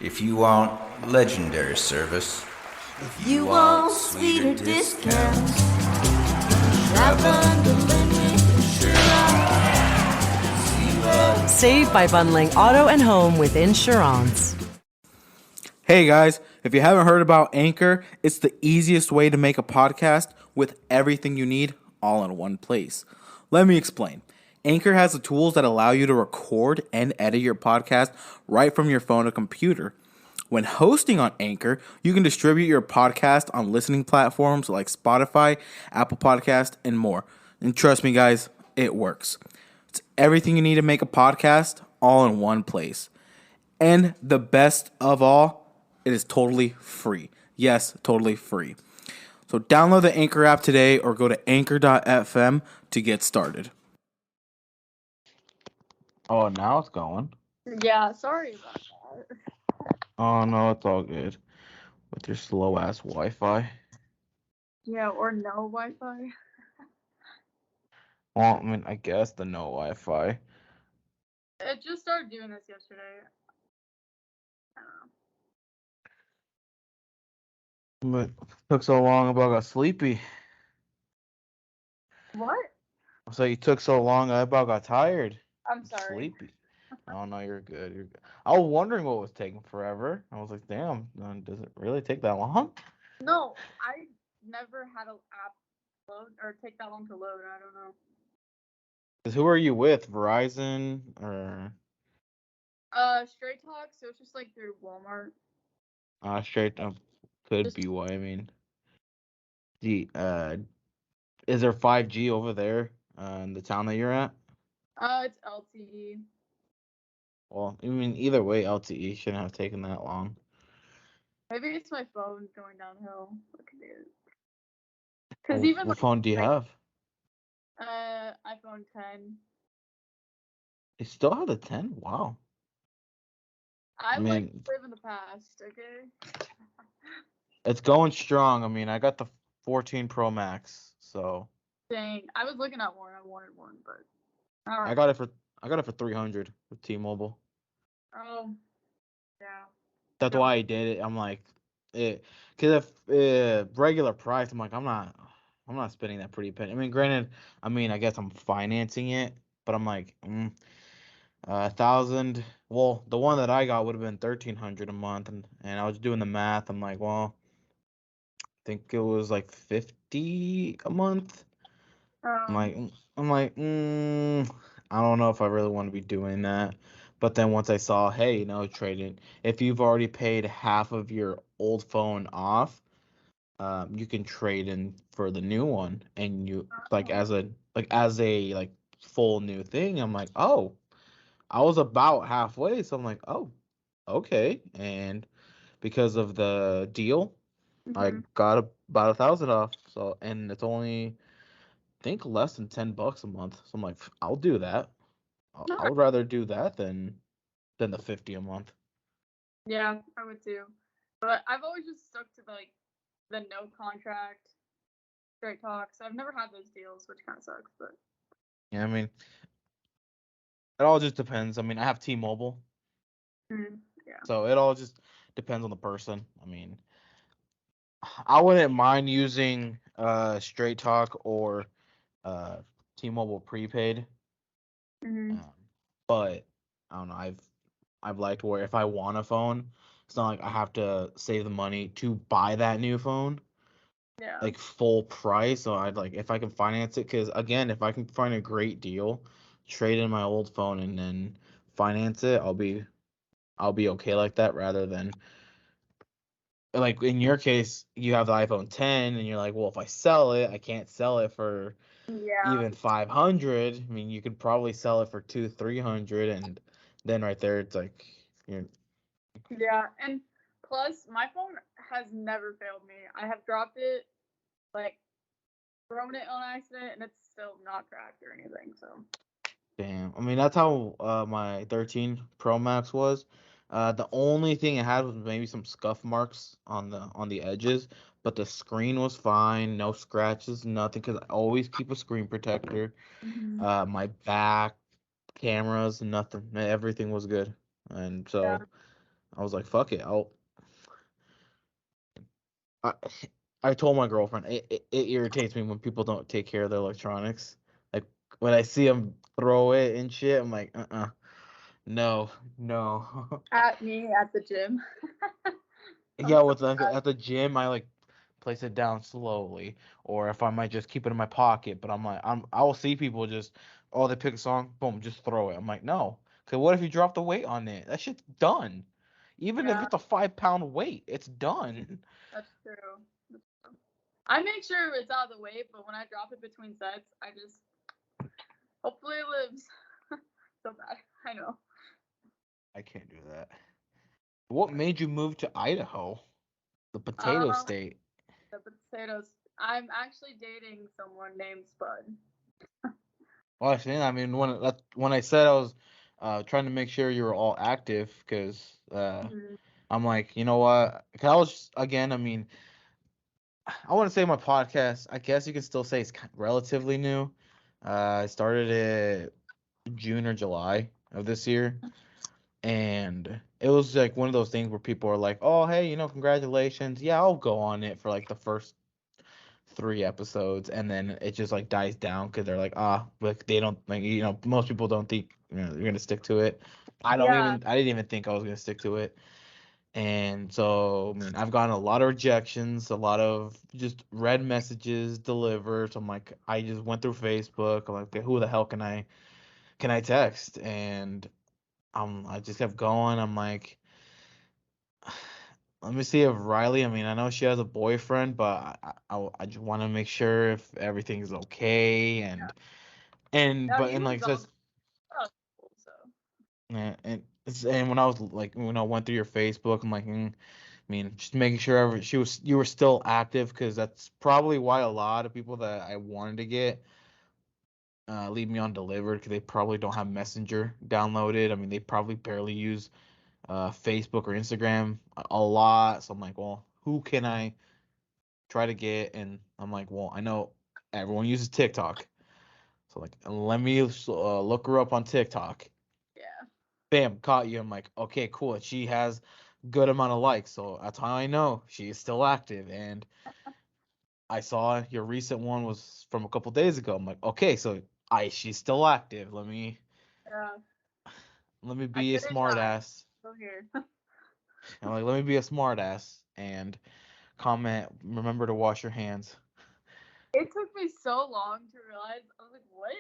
If you want legendary service, if you want sweeter discounts, shop bundling with insurance. Save by bundling auto and home with Insurance. Hey guys, if you haven't heard about Anchor, it's the easiest way to make a podcast with everything you need all in one place. Let me explain. Anchor has the tools that allow you to record and edit your podcast right from your phone or computer. When hosting on Anchor, you can distribute your podcast on listening platforms like Spotify, Apple Podcast, and more. And trust me guys, it works. It's everything you need to make a podcast all in one place. And the best of all, it is totally free. Yes, totally free. So download the Anchor app today or go to anchor.fm to get started. Oh, now it's going. Yeah, sorry about that. Oh, no, it's all good. With your slow-ass Wi-Fi. Yeah, or no Wi-Fi. Well, I mean, I guess the no Wi-Fi. It just started doing this yesterday. I don't know. But it took so long, I got sleepy. What? So you took so long, I about got tired. I'm sorry. Sleepy. Oh, no, you're good. You're good. I was wondering what was taking forever. I was like, damn, does it really take that long? No, I never had an app load or take that long to load. I don't know. 'Cause who are you with? Verizon or Straight Talk, so it's just like through Walmart. straight up could Just- be why. I mean, is there 5G over there in the town that you're at? It's LTE. Well, I mean, either way, LTE shouldn't have taken that long. Maybe it's my phone going downhill. What could it? Because even What phone do you have? iPhone 10. You still have the 10? Wow. I mean- like to live in the past. Okay. It's going strong. I mean, I got the 14 Pro Max, so Dang, I was looking at one. I wanted one, but all I right. got it for 300 with T-Mobile. Oh, yeah. That's No. why I did it. I'm like, because if regular price, I'm like, I'm not spending that pretty penny. I mean, granted, I guess I'm financing it, but I'm like, 1,000. Well, the one that I got would have been 1,300 a month, and I was doing the math. I'm like, well, I think it was like 50 a month. I'm like, I don't know if I really want to be doing that. But then once I saw, hey, trading, if you've already paid half of your old phone off, you can trade in for the new one, and you as a full new thing. I'm like, oh, I was about halfway, so I'm like, oh, okay, and because of the deal, I Mhm. got about 1,000 off. So, and it's only think less than $10 a month. So I'm like, I'll do that. I would rather do that than the 50 a month. Yeah, I would too. But I've always just stuck to the no contract, straight talk. So I've never had those deals, which kind of sucks. But Yeah, I mean, it all just depends. I mean, I have T-Mobile, yeah. so it all just depends on the person. I mean, I wouldn't mind using Straight Talk or T-Mobile prepaid, Mhm. but I don't know. I've liked where if I want a phone, it's not like I have to save the money to buy that new phone. Yeah. Like full price. So I'd like if I can finance it, because again, if I can find a great deal, trade in my old phone and then finance it, I'll be okay like that, rather than like in your case, you have the iPhone 10 and you're like, well, if I sell it, I can't sell it for Yeah. even 500. I mean, you could probably sell it for 200-300, and then right there, it's like you're Yeah. And plus, my phone has never failed me. I have dropped it, like thrown it on accident, and it's still not cracked or anything. So. damn. I mean, that's how my 13 Pro Max was. The only thing it had was maybe some scuff marks on the edges, but the screen was fine, no scratches, nothing. Because I always keep a screen protector. Mhm. My back cameras, nothing, everything was good, and Yeah. so I was like, fuck it. I, I told my girlfriend it irritates me when people don't take care of their electronics. Like when I see them throw it and shit, I'm like, no, no. At me at the gym. I'm Yeah, so at the gym, I like place it down slowly, or if I might just keep it in my pocket. But I will see people just, oh, they pick a song, boom, just throw it. I'm like, no, cause what if you drop the weight on it? That shit's done. Even if yeah, it's a 5 pound weight, it's done. that's true. That's true. I make sure it's out of the way, but when I drop it between sets, I just hopefully it lives. So bad. I know. I can't do that. What made you move to Idaho, the potato Um, state? the potatoes. I'm actually dating someone named Spud. Well, I mean, when I said I was trying to make sure you were all active, because Mhm. I'm like, you know what? 'Cause I was again. I mean, I want to say my podcast. I guess you can still say it's relatively new. I started it June or July of this year, and it was like one of those things where people are like, "Oh, hey, congratulations. Yeah, I'll go on it for like the first 3 episodes," and then it just like dies down because they're like, like they don't like most people don't think you're gonna stick to it. Yeah, I didn't even think I was gonna stick to it. And so, I mean, I've gotten a lot of rejections, a lot of just red messages delivered. So I'm like, I just went through Facebook. I'm like, okay, who the hell can I text? And I just kept going. I'm like, let me see if Riley. I mean, I know she has a boyfriend, but I just want to make sure if everything's okay. no, But he and like lives it on. says, Oh, so and when I was like, went through your Facebook, I'm like, I mean, just making sure you were still active, because that's probably why a lot of people that I wanted to get leave me on delivered, because they probably don't have Messenger downloaded. I mean, they probably barely use Facebook or Instagram a lot. So I'm like, well, who can I try to get? And I'm like, well, I know everyone uses TikTok, so like, let me look her up on TikTok. yeah. Bam, caught you. I'm like, okay, cool. She has good amount of likes, so that's how I know she is still active. And I saw your recent one was from a couple days ago. I'm like, okay, so she's still active. Yeah. Let me I be a didn't smart die. ass. Still here. I'm like, let me be a smart ass and comment. Remember to wash your hands. It took me so long to realize. I was like, what?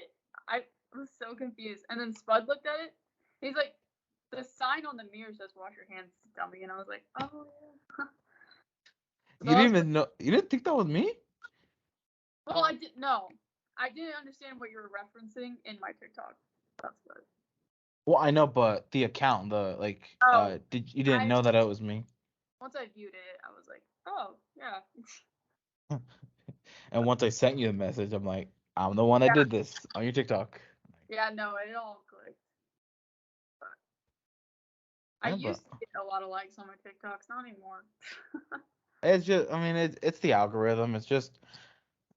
I was so confused. And then Spud looked at it. He's like, the sign on the mirror says "wash your hands, dummy," and I was like, oh yeah. So You I didn't was even know. You didn't think that was me? well, I didn't know. I didn't understand what you were referencing in my TikTok. That's what. Well, I know, but the account, the like, Oh, you didn't I know that it was me? once I viewed it, I was like, oh yeah, And once I sent you a message, I'm like, I'm the one that yeah, did this on your TikTok. yeah. No, it all clicked. But I Yeah, but used to get a lot of likes on my TikToks, not anymore. it's just, I mean, it's the algorithm. It's just,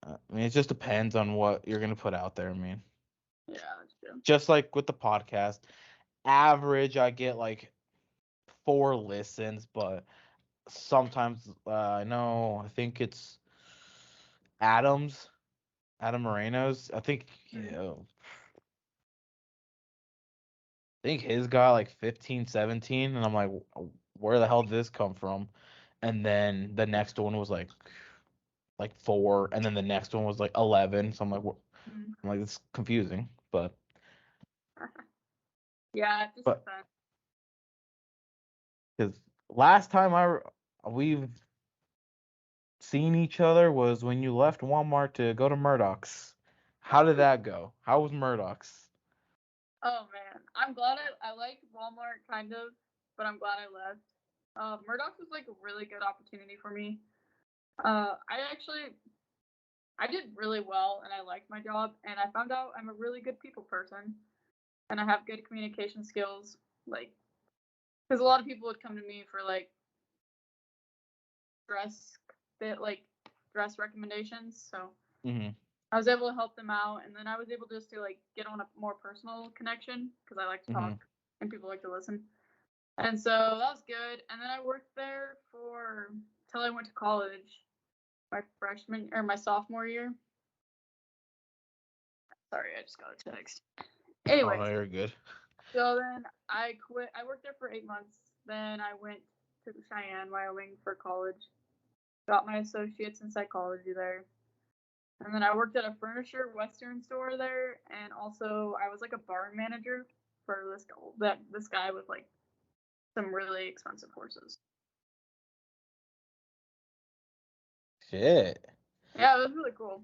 I mean, it just depends on what you're gonna put out there. I mean, Yeah, that's true. just like with the podcast, average, I get like 4 listens, but sometimes I think it's Adams, Adam Moreno's. Mm. I think his got like 15, 17, and I'm like, where the hell did this come from? And then the next one was like 4, and then the next one was like 11. So Mm. I'm like, it's confusing, Yeah, it just but depends. because last time we've seen each other was when you left Walmart to go to Murdoch's. How did Oh, that go? How was Murdoch's? oh man, I'm glad I like Walmart kind of, but I'm glad I left. Murdoch was like a really good opportunity for me. I did really well and I liked my job and I found out I'm a really good people person and I have good communication skills. Like, because a lot of people would come to me for like dress fit, like dress recommendations. So Hmm. I was able to help them out and then I was able just to like get on a more personal connection because I like to Hmm. talk and people like to listen. And so that was good. And then I worked there till I went to college, my sophomore year. Sorry, I just got a text. Oh Anyways, no, you're good. so then I quit. I worked there for 8 months. Then I went to Cheyenne, Wyoming for college. Got my associates in psychology there. And then I worked at a furniture Western store there, and also I was like a barn manager for this guy with like some really expensive horses. Shit. Yeah, it was really cool.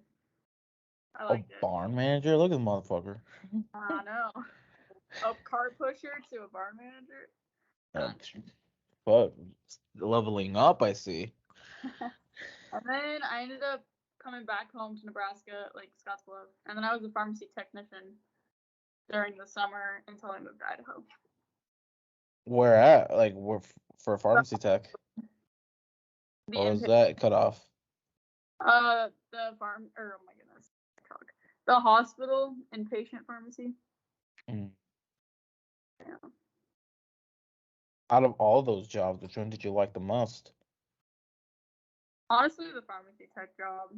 I A liked it. barn manager? Look at the motherfucker. I know. A car pusher to a barn manager. Uh, But leveling up, I see. And then I ended up coming back home to Nebraska, like Scottsbluff, and then I was a pharmacy technician during the summer until I moved to Idaho. Where at? Like, where for pharmacy tech? The Or was inpatient, that cut off? the oh my goodness, the hospital inpatient pharmacy. Mm. Yeah. Out of all those jobs, which one did you like the most? Honestly, the pharmacy tech job.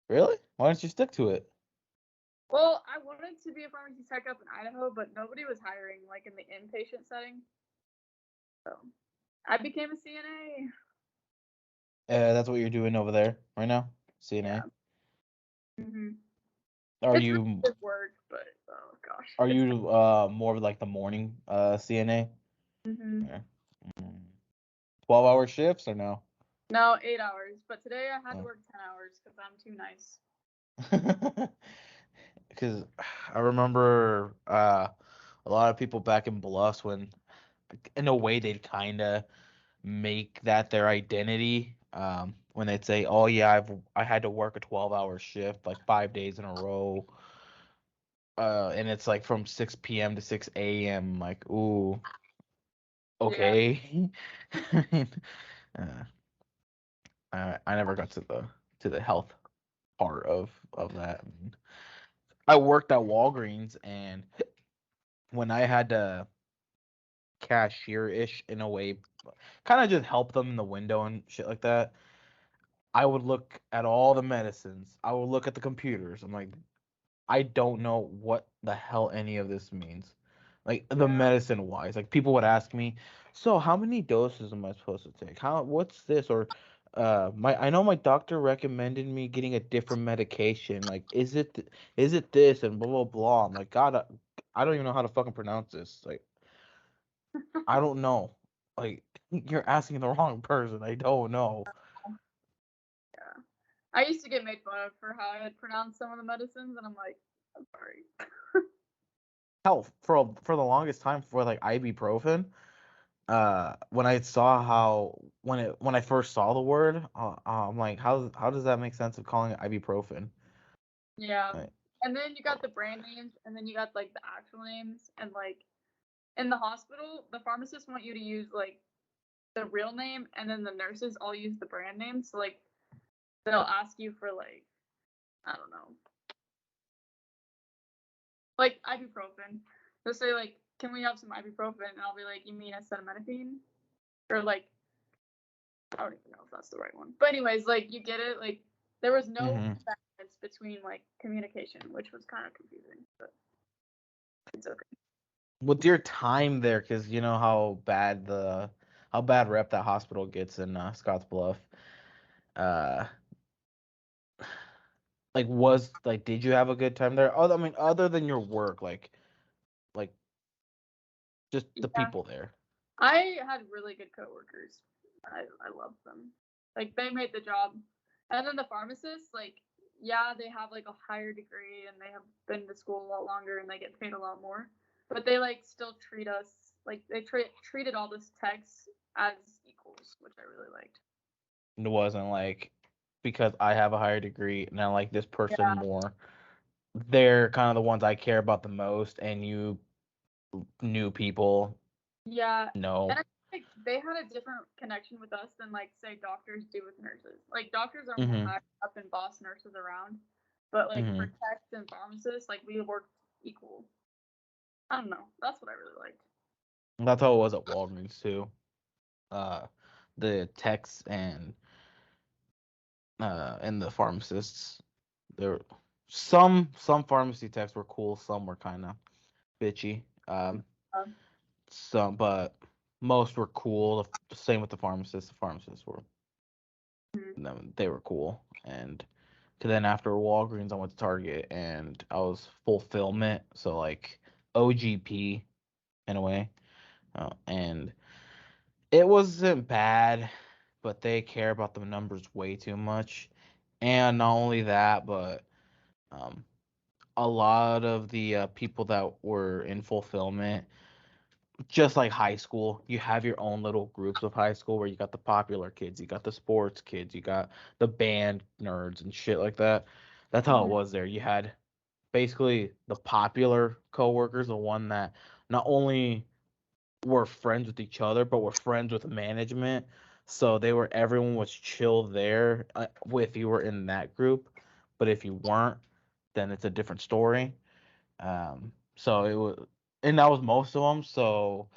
Really? Why didn't you stick to it? Well, I wanted to be a pharmacy tech up in Idaho, but nobody was hiring like in the inpatient setting. So I became a CNA. That's what you're doing over there right now? CNA? Yeah. Are It's really you good work, but oh gosh. are you more of like the morning CNA? Mhm. Yeah. 12-hour shifts or no? No, 8 hours. But today I had to Oh. work 10 hours because I'm too nice. Because I remember a lot of people back in Bluffs when, in a way, they'd kind of make that their identity. When they'd say, "Oh yeah, I had to work a 12-hour shift like 5 days in a row," and it's like from 6 p.m. to 6 a.m. Like, ooh, Yeah. okay. uh, I never got to the health part of that. I worked at Walgreens, and when I had to cashier-ish in a way, kind of just help them in the window and shit like that, I would look at all the medicines. I would look at the computers. I'm like, I don't know what the hell any of this means. Like the Yeah. medicine wise. Like people would ask me, so how many doses am I supposed to take? What's this? Or I know my doctor recommended me getting a different medication. Like, is it this and blah blah blah. I'm like, God, I don't even know how to fucking pronounce this. Like, I don't know. Like, you're asking the wrong person. I don't know. Yeah. I used to get made fun of for how I had pronounced some of the medicines, and I'm like, I'm sorry. Hell, for the longest time for like ibuprofen, when I saw how when I first saw the word, I'm like, how does that make sense of calling it ibuprofen? Yeah. Like, And then you got the brand names, and then you got like the actual names, and like in the hospital, the pharmacists want you to use like the real name, and then the nurses all use the brand name. So like they'll ask you for like, I don't know, like ibuprofen. They'll say like, can we have some ibuprofen? And I'll be like, you mean acetaminophen? Or like, I don't even know if that's the right one. But anyways, like you get it. Like there was no hmm difference between like communication, which was kind of confusing, but it's okay. with your time there, because you know how bad rep that hospital gets in Scottsbluff. Uh, like did you have a good time there? I mean, other than your work, like just the Yeah, people there. I had really good coworkers. I loved them. Like they made the job. And then the pharmacists, like, yeah, they have like a higher degree and they have been to school a lot longer and they get paid a lot more. But they like still treat us like they treated all this techs as equals, which I really liked. It wasn't like because I have a higher degree and I like this person Yeah. more. They're kind of the ones I care about the most, and you new people, Yeah. no. And I think they had a different connection with us than like say doctors do with nurses. Like doctors are more Mhm. high up and boss nurses around. But like for Mhm. techs and pharmacists, like we worked equal. I don't know. That's what I really liked. That's how it was at Walgreens too. Uh, the techs and the pharmacists. There, some pharmacy techs were cool. Some were kind of bitchy. Um, Some, but most were cool. The same with the pharmacists. The pharmacists were mhm. they were cool. And then after Walgreens, I went to Target, and I was fulfillment, so like OGP in a way. And it wasn't bad, but they care about the numbers way too much. And not only that, but um, a lot of the people that were in fulfillment, just like high school, you have your own little groups of high school where you got the popular kids, you got the sports kids, you got the band nerds and shit like that. That's how it Mhm. was there. You had basically the popular coworkers, the one that not only were friends with each other, but were friends with management. So everyone was chill there if you were in that group. But if you weren't, then it's a different story. So it was, and that was most of them. So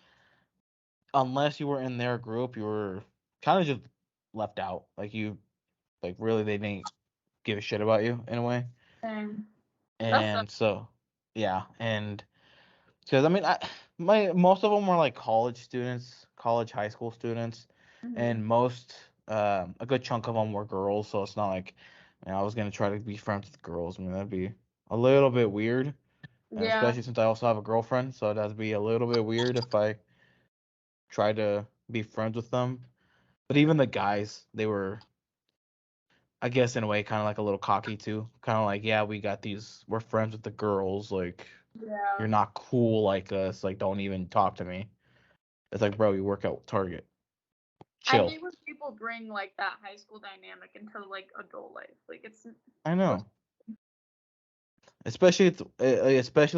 unless you were in their group, you were kind of just left out. Like really, they didn't give a shit about you in a way. Dang. That's And so, yeah, and because I mean, my most of them were like college students, college high school students, mhm. and a good chunk of them were girls. So it's not like, I was gonna try to be friends with girls. I mean, that'd be a little bit weird, Yeah. especially since I also have a girlfriend. So that'd be a little bit weird if I tried to be friends with them. But even the guys, they were, I guess, in a way, kind of like a little cocky too. Kind of like, yeah, we're friends with the girls. Like, Yeah. you're not cool like us. Like, don't even talk to me. It's like, bro, you work at Target. I Chill. hate when people bring like that high school dynamic into like adult life. Like it's I supposed. know. Especially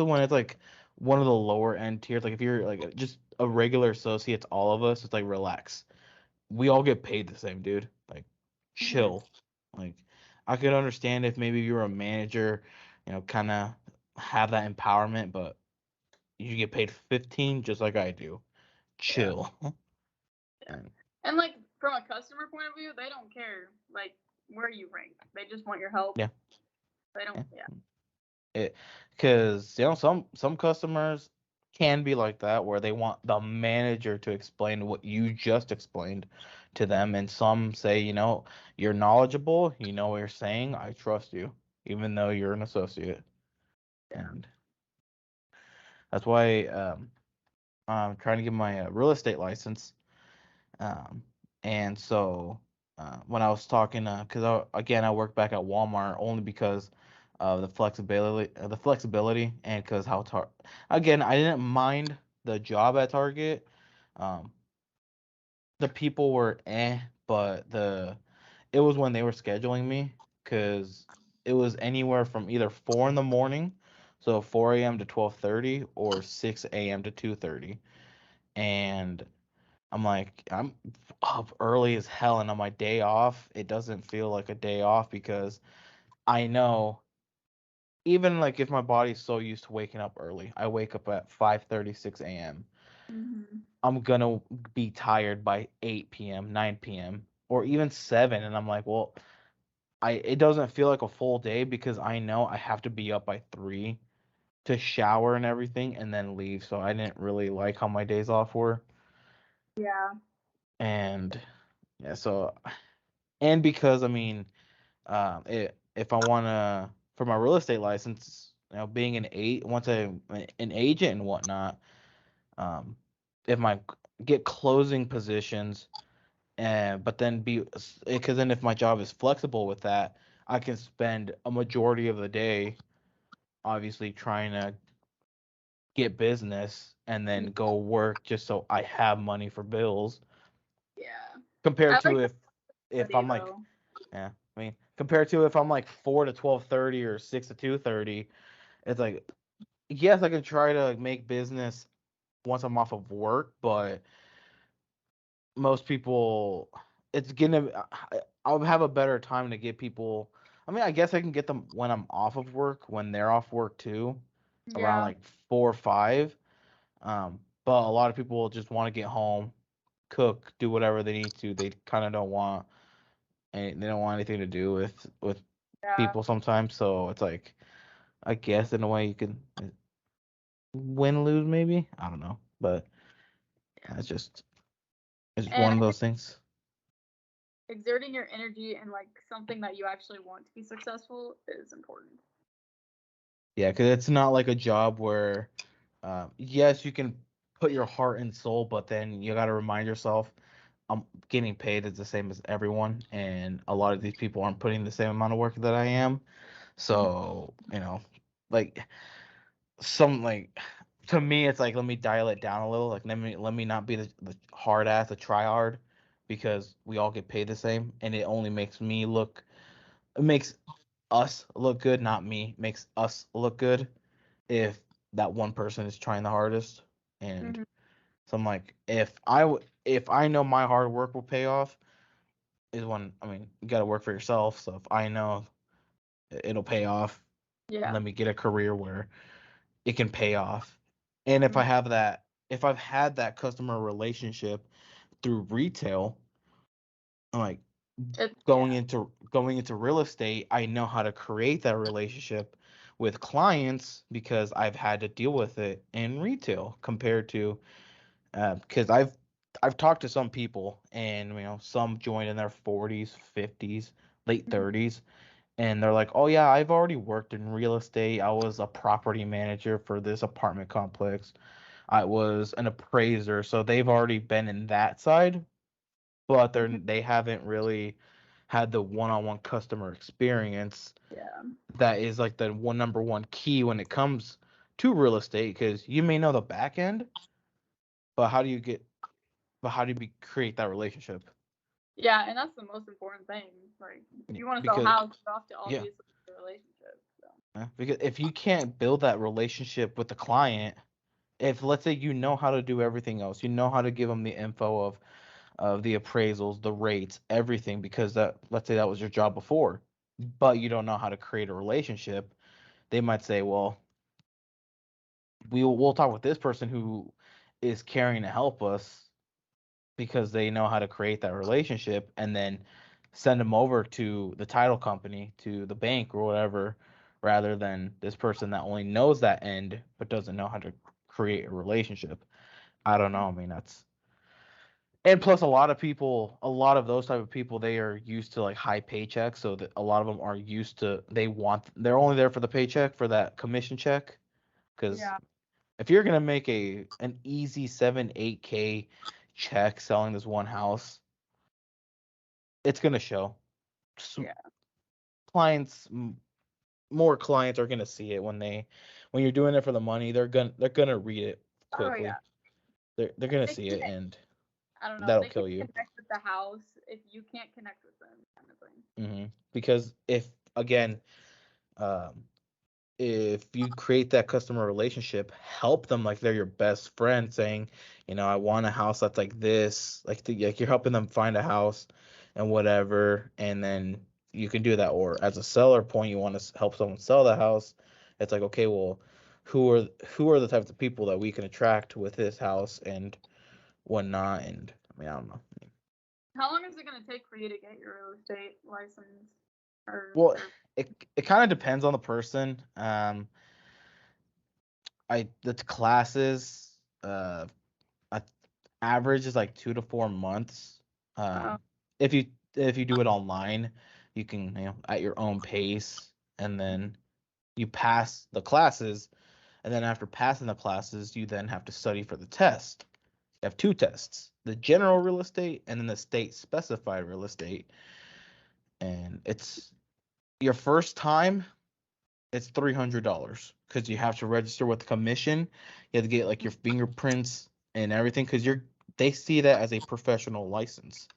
when it's like one of the lower end tiers. Like if you're like just a regular associate, all of us, it's like relax. We all get paid the same, dude. Like Mhm. chill. Like I could understand if maybe you're a manager, kind of have that empowerment, but you get paid 15 just like I do. Yeah. Chill. Yeah. And And like from a customer point of view, they don't care like where you rank. They just want your help. yeah, They don't. yeah. Yeah. It because some customers can be like that where they want the manager to explain what you just explained to them, and some say, you're knowledgeable, you know what you're saying, I trust you, even though you're an associate. Yeah. And that's why I'm trying to get my real estate license. Um, and so when I was talking, because again I work back at Walmart only because of the flexibility, and because again I didn't mind the job at Target. Um, the people were but it was when they were scheduling me, because it was anywhere from either 4 in the morning, so 4 a.m. to 12:30, or 6 a.m. to 2:30, and I'm like, I'm up early as hell, and on my day off, it doesn't feel like a day off, because I know, even like if my body's so used to waking up early, I wake up at 5:36 a.m. Mhm. I'm gonna be tired by 8 p.m., 9 p.m., or even 7, and I'm like, well, it doesn't feel like a full day, because I know I have to be up by 3 to shower and everything and then leave. So I didn't really like how my days off were. Yeah. And yeah, so, and because I mean, if I want to, for my real estate license, being once I'm an agent and whatnot, um, if my get closing positions, and but then because then if my job is flexible with that, I can spend a majority of the day obviously trying to get business and then go work just so I have money for bills, Yeah. I compared to like the if flexibility I'm like, though. yeah, I mean, compared to if I'm like 4 to 12:30 or 6 to 2:30, it's like, yes, I can try to make business once I'm off of work, but most people, it's gonna, I'll have a better time to get people. I mean, I guess I can get them when I'm off of work, when they're off work too, around Yeah. like 4 or 5. But a lot of people just want to get home, cook, do whatever they need to. They kind of don't want and they don't want anything to do with Yeah. people sometimes. So it's like, I guess in a way you can win lose maybe. I don't know, but it's And one of I those think things. exerting your energy in like something that you actually want to be successful is important. Yeah, because it's not like a job where, yes, you can put your heart and soul, but then you got to remind yourself, I'm getting paid is the same as everyone, and a lot of these people aren't putting the same amount of work that I am. So, like some like to me, it's like let me dial it down a little. Like let me not be the hard ass, the try hard, because we all get paid the same, and it only makes me look, it makes us look good, not me. Makes us look good if that one person is trying the hardest. And Hmm. so I'm like, if I know my hard work will pay off, is when I mean you got to work for yourself. So if I know it'll pay off, Yeah. let me get a career where it can pay off. And if I Mhm. have that, if I've had that customer relationship through retail, I'm like Yeah. going into real estate, I know how to create that relationship with clients because I've had to deal with it in retail compared to because I've talked to some people and some joined in their 40s, 50s, late Mhm. 30s, and they're like, "Oh yeah, I've already worked in real estate. I was a property manager for this apartment complex. I was an appraiser." So they've already been in that side, but Mhm. they haven't really had the one-on-one customer experience Yeah. that is like the number one key when it comes to real estate because you may know the back end, but how do you create that relationship? Yeah, and that's the most important thing. Like, if Yeah, you want to sell a because house, you have to yeah, obviously have a relationship. So. because if you can't build that relationship with the client, if let's say you know how to do everything else, you know how to give them the info of the appraisals, the rates, everything, because that let's say that was your job before, but you don't know how to create a relationship, they might say, well, we'll talk with this person who is caring to help us because they know how to create that relationship and then send them over to the title company, to the bank or whatever, rather than this person that only knows that end but doesn't know how to create a relationship. I don't know. I mean, that's and plus a lot of those type of people, they are used to like high paychecks, so that a lot of them are used to they're only there for the paycheck, for that commission check. Because Yeah. if you're gonna make an easy 7-8K check selling this one house, it's gonna show. Yeah. Clients, more clients are gonna see it when you're doing it for the money. They're gonna read it Oh yeah. quickly. They're gonna They see it, can't. and I don't know. that'll They can kill you. connect with the house if you can't connect with them, kind of thing. Because if again, um, if you create that customer relationship, help them like they're your best friend, saying, I want a house that's like this, like you're helping them find a house and whatever, and then you can do that. Or as a seller point, you want to help someone sell the house. It's like, okay, well, who are the types of people that we can attract with this house and whatnot? And I mean, I don't know. How long is it gonna take for you to get your real estate license Well, or it kind of depends on the person. The classes, I average is like 2 to 4 months. uh, If you do it online, you can at your own pace, and then you pass the classes, and then after passing the classes, you then have to study for the test. You have two tests: the general real estate and then the state specified real estate. And it's your first time, it's $300 because you have to register with the commission. You have to get like your fingerprints and everything because they see that as a professional license.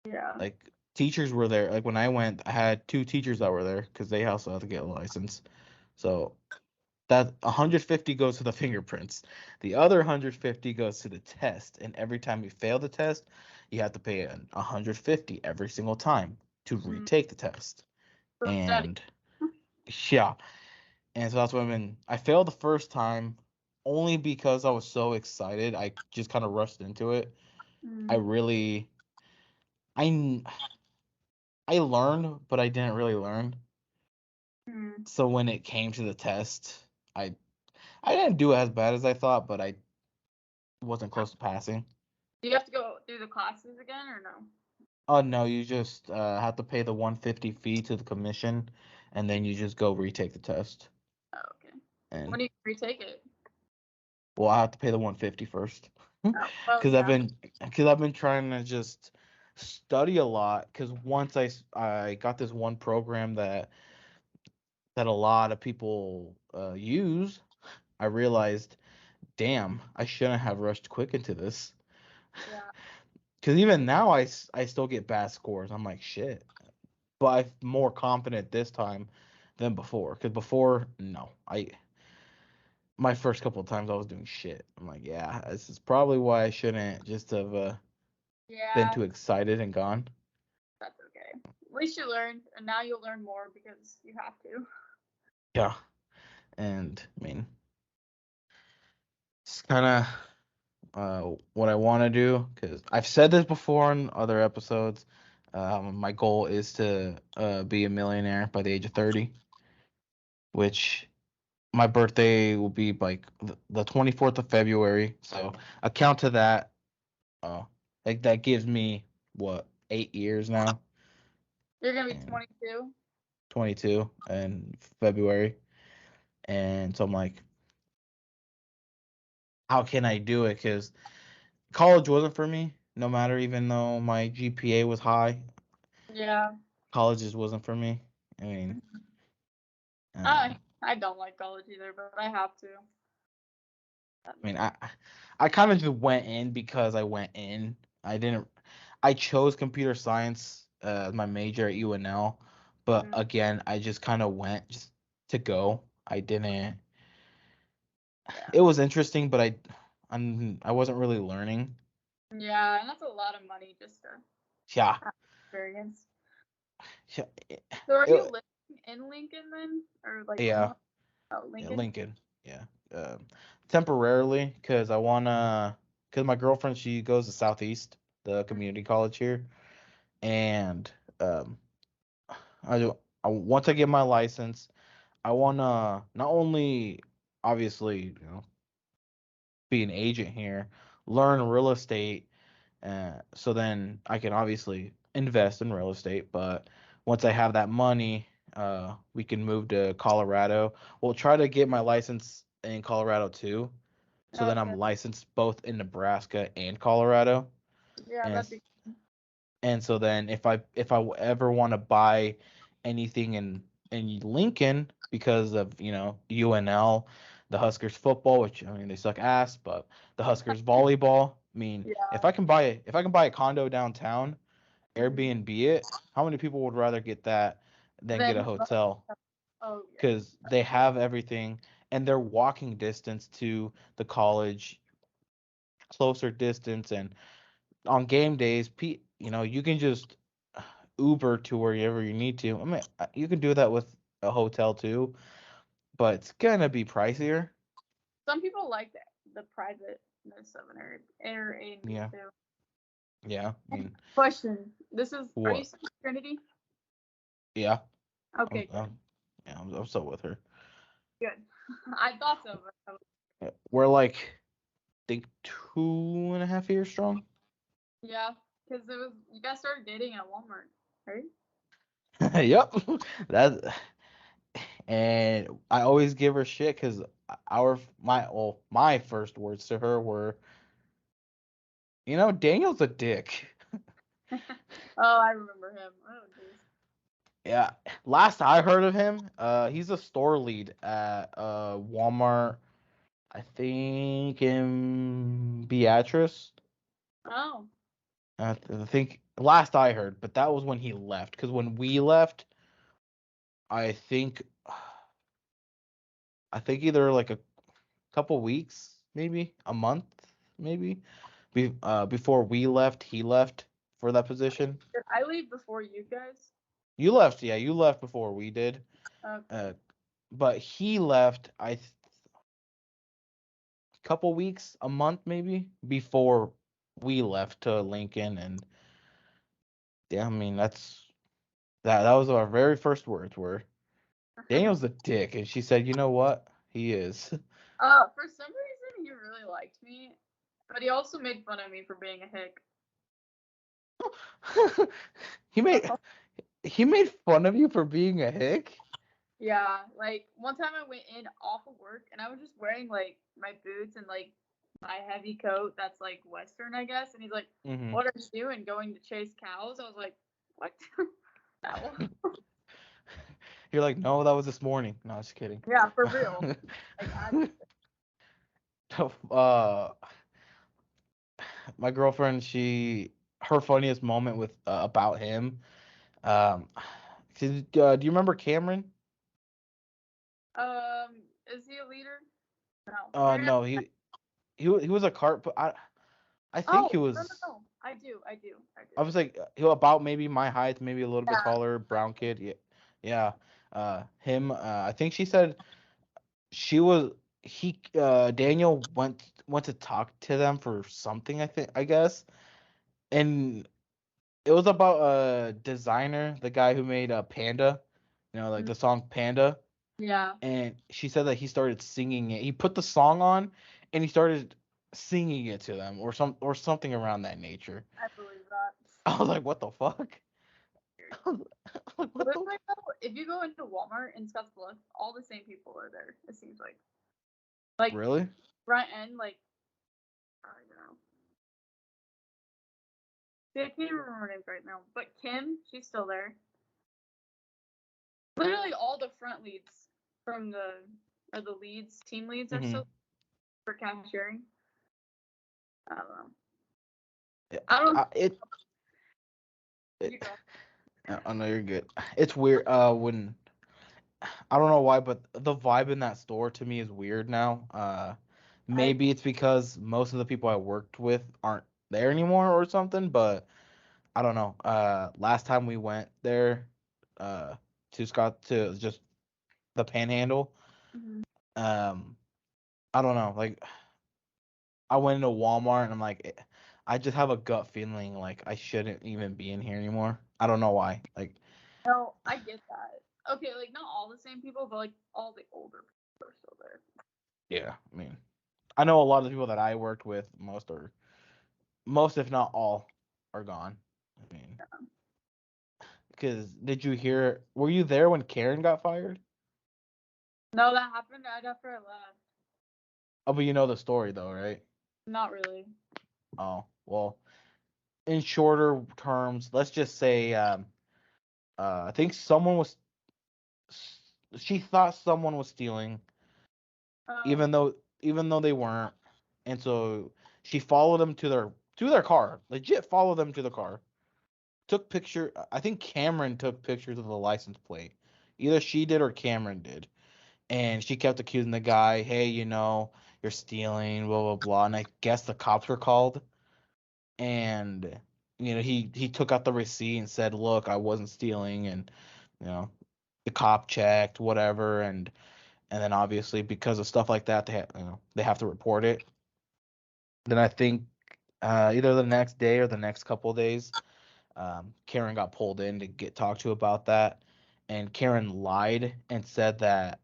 yeah. Like teachers were there. Like when I went, I had two teachers that were there because they also had to get a license. So that 150 goes to the fingerprints. The other 150 goes to the test. And every time you fail the test, you have to pay 150 every single time to Mm, retake the test. so steady. And yeah, and so that's what I mean. I failed the first time. only because I was so excited. I just kind of rushed into it. I Mm. really, I, I learned, but I didn't really learn. Mm. So when it came to the test, I, I didn't do as bad as I thought, but I wasn't close to passing. Do you have to go through the classes again or no? Oh no, you just have to pay the 150 fee to the commission, and then you just go retake the test. Oh, okay. And When do you retake it? well, I have to pay the 150 first, Oh, well, because yeah. I've been trying to just study a lot. Because once I got this one program that a lot of people use, I realized, damn, I shouldn't have rushed quick into this. Yeah. Because even now, I still get bad scores. I'm like, shit. But I'm more confident this time than before. Because before, no, my first couple of times I was doing shit. I'm like, yeah, this is probably why I shouldn't just have been Yeah, too excited and gone. that's okay. At least you learned, and now you'll learn more because you have to. Yeah, and I mean, it's kind of what I want to do because I've said this before in other episodes. My goal is to be a millionaire by the age of 30, which my birthday will be like the 24th of February. So account to that. Uh, like that gives me what 8 years now, You're gonna be and 22. 22 in February, and so I'm like, how can I do it? Because college wasn't for me. No matter, even though my GPA was high, Yeah. college just wasn't for me. I mean, I um, I don't like college either, but I have to. I mean, I kind of just went in because I went in. I didn't. I chose computer science as my major at UNL, but Mm, again, I just kind of went just to go. I didn't. yeah. It was interesting, but I wasn't really learning. Yeah, and that's a lot of money just to Yeah, have experience. yeah, So are you it, living in Lincoln then, or like yeah, Illinois? Oh, yeah, Lincoln. Lincoln. Yeah, temporarily because because my girlfriend she goes to Southeast, the community college here, and um, once I get my license, I wanna not only obviously be an agent here, learn real estate, so then I can obviously invest in real estate. But once I have that money, we can move to Colorado. We'll try to get my license in Colorado too, so then I'm Okay. licensed both in Nebraska and Colorado. Yeah, And that'd be. and so then if I ever want to buy anything in Lincoln because of, UNL, the Huskers football, which I mean they suck ass, but the Huskers volleyball, I mean, Yeah. if I can buy a condo downtown, Mhm. Airbnb it, how many people would rather get that than get a Then. hotel? Oh yeah. Because they have everything and they're walking distance to the college, closer distance, and on game days, you can just Uber to wherever you need to. I mean, you can do that with a hotel too, but it's gonna be pricier. Some people like the privateness of an Airbnb Yeah, too. yeah. I mean, Question: This is. Are you what? still with Trinity? Yeah, Okay, good. yeah, I'm still with her. Good. I thought so, but Yeah, we're like, think 2.5 years strong. yeah, because it was you guys started dating at Walmart, right? Yep, that. And I always give her shit because my first words to her were, Daniel's a dick. Oh, I remember him. Oh, jeez. Yeah, last I heard of him, he's a store lead at Walmart, I think in Beatrice. Oh, I think last I heard, but that was when he left. Because when we left, I think either like a couple weeks, maybe a month, maybe before we left, he left for that position. did I leave before you guys? You left, yeah, you left before we did. Okay. Uh, but he left. couple weeks, a month maybe, before we left to Lincoln, and yeah, I mean that was our very first words were Daniel's a dick, and she said, you know what? He is. For some reason, he really liked me, but he also made fun of me for being a hick. he made fun of you for being a hick? Yeah, like one time I went in off of work and I was just wearing like my boots and like my heavy coat that's like Western, I guess. And he's like, Mm-hmm. "What are you doing? Going to chase cows?" I was like, "What?" That one. You're like, no, that was this morning. No, just kidding. Yeah, for real. Like, uh, my girlfriend, her funniest moment with about him. Um, do you remember Cameron? is he a leader? No. No, he was a cart. But I think Oh, he no, no, was. no. I do. I was like, he was about maybe my height, maybe a little bit Yeah. taller, brown kid. Yeah, yeah. Him. I think she said she was. Daniel went to talk to them for something. I guess, and it was about a designer, the guy who made Panda, like the song Panda. Yeah. And she said that he started singing it. He put the song on, and he started singing it to them, or something around that nature. I believe that. I was like, what the fuck? I was like, what the? Literally, though, if you go into Walmart in Scottsbluff, all the same people are there. It seems like. Like Really? front end, like I don't know. See, I can't even remember her names right now. But Kim, she's still there. Literally all the front leads from the leads, team leads are Mm-hmm. still for cashiering. I don't know. Yeah, I don't it, you it. go. I know you're good. It's weird. When I don't know why, but the vibe in that store to me is weird now. I Maybe it's because most of the people I worked with aren't there anymore or something, but I don't know. Last time we went there, uh, to just the Panhandle, mhm. um, I don't know. Like I went into Walmart and I'm like, I just have a gut feeling like I shouldn't even be in here anymore. I don't know why. Like, No, I get that. Okay, like not all the same people, but like all the older people are still there. yeah, I mean, I know a lot of the people that I worked with, most if not all, are gone. I mean, because did you hear? Were you there when Karen got fired? No, that happened right after I left. Oh, but you know the story though, right? Not really. Oh, well, in shorter terms, let's just say, I think she thought someone was stealing, Oh. even though they weren't, and so she followed them to their car, legit followed them to the car, took picture. I think Cameron took pictures of the license plate, either she did or Cameron did, and she kept accusing the guy, hey, you're stealing, blah blah blah, and I guess the cops were called, and he took out the receipt and said, look, I wasn't stealing, and you know the cop checked whatever, and then obviously because of stuff like that they have to report it. Then I think either the next day or the next couple of days, Karen got pulled in to get talked to about that, and Karen lied and said that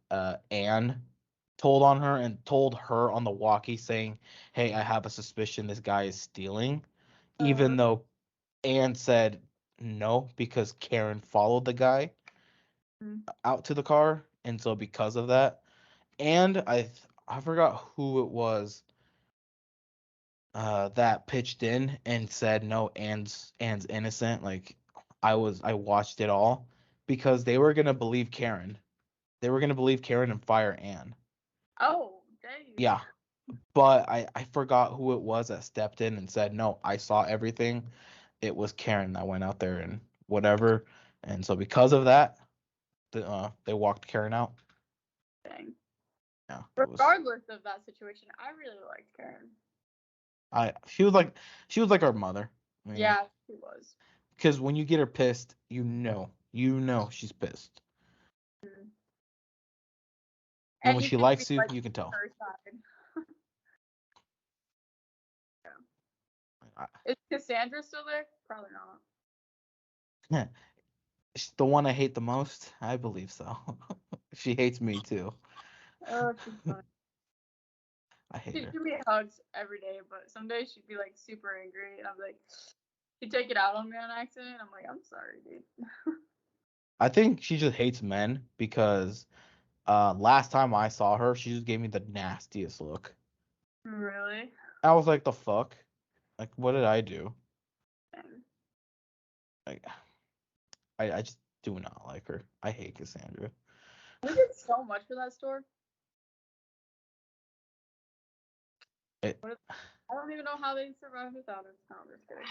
Anne told her on the walkie saying, hey, I have a suspicion this guy is stealing, Uh, even though Anne said no because Karen followed the guy mm, out to the car, and so because of that, and I forgot who it was that pitched in and said no, Anne's innocent. Like I watched it all because they were gonna believe Karen. They were gonna believe Karen and fire Anne. oh, dang. Yeah, but I forgot who it was that stepped in and said no, I saw everything. It was Karen that went out there and whatever, and so because of that, they walked Karen out. Dang. Yeah, it was. Regardless of that situation, I really liked Karen. I she was like our mother. I mean, Yeah, she was. because when you get her pissed, you know she's pissed, Mm. and And when you she can be likes you, like you can tell. her side. Is Cassandra still there? Probably not. She's the one I hate the most. I believe so. She hates me too. Oh, she's funny. I hate She'd her. give me hugs every day, but some days she'd be like super angry, and I'm like, she'd take it out on me on accident. I'm like, I'm sorry, dude. I think she just hates men because last time I saw her, she just gave me the nastiest look. Really? I was like, the fuck? Like, what did I do? Dang. Like, I just do not like her. I hate Cassandra. We did so much for that store. It, I don't even know how they survived without us. No, I'm just kidding.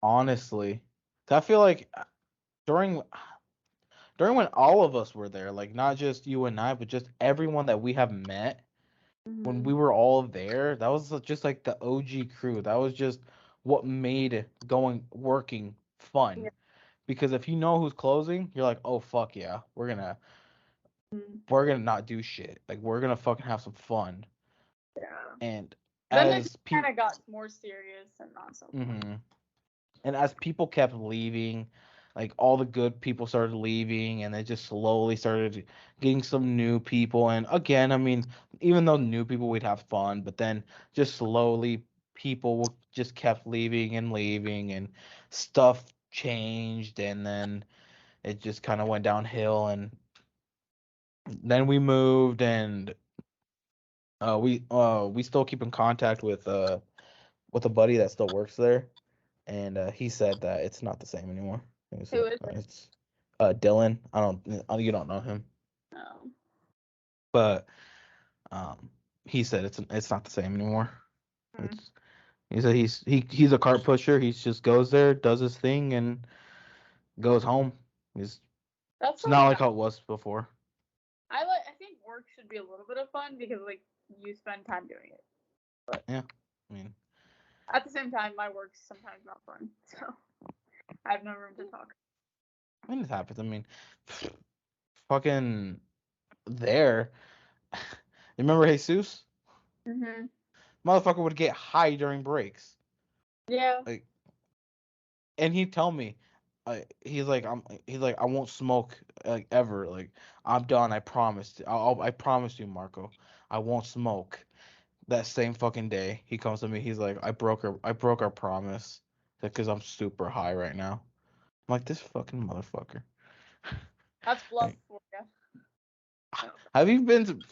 honestly, I feel like during when all of us were there, like not just you and I, but just everyone that we have met when we were all there, that was just like the OG crew. That was just what made working fun. Yeah. Because if you know who's closing, you're like, oh fuck yeah, Mhm. we're gonna not do shit. Like we're gonna fucking have some fun. Yeah. And Then it as just kind people, of got more serious and not so fun. and as people kept leaving, like all the good people started leaving, and they just slowly started getting some new people. And again, I mean, even though new people, we'd have fun, but then just slowly just kept leaving, and stuff changed, and then it just kind of went downhill. And then we moved, and we still keep in contact with a buddy that still works there, and he said that it's not the same anymore. Who is it? It's Dylan. You don't know him, No. but um he said it's not the same anymore. Hmm. It's he said he's a cart pusher. He just goes there, does his thing, and goes home. That's It's like not like how it was before. I think work should be a little bit of fun because like you spend time doing it. But Yeah, I mean, at the same time, my work's sometimes not fun, so I have no room to talk. it happens. I mean, fucking there. Remember Jesus? Mhm. Motherfucker would get high during breaks. Yeah. Like, and he'd tell me, he's like, I won't smoke like ever. Like, I'm done. I promised. I promised you, Marco. I won't smoke. That same fucking day, he comes to me. He's like, I broke our promise because I'm super high right now. I'm like, this fucking motherfucker. That's bluff Like, for you. have you been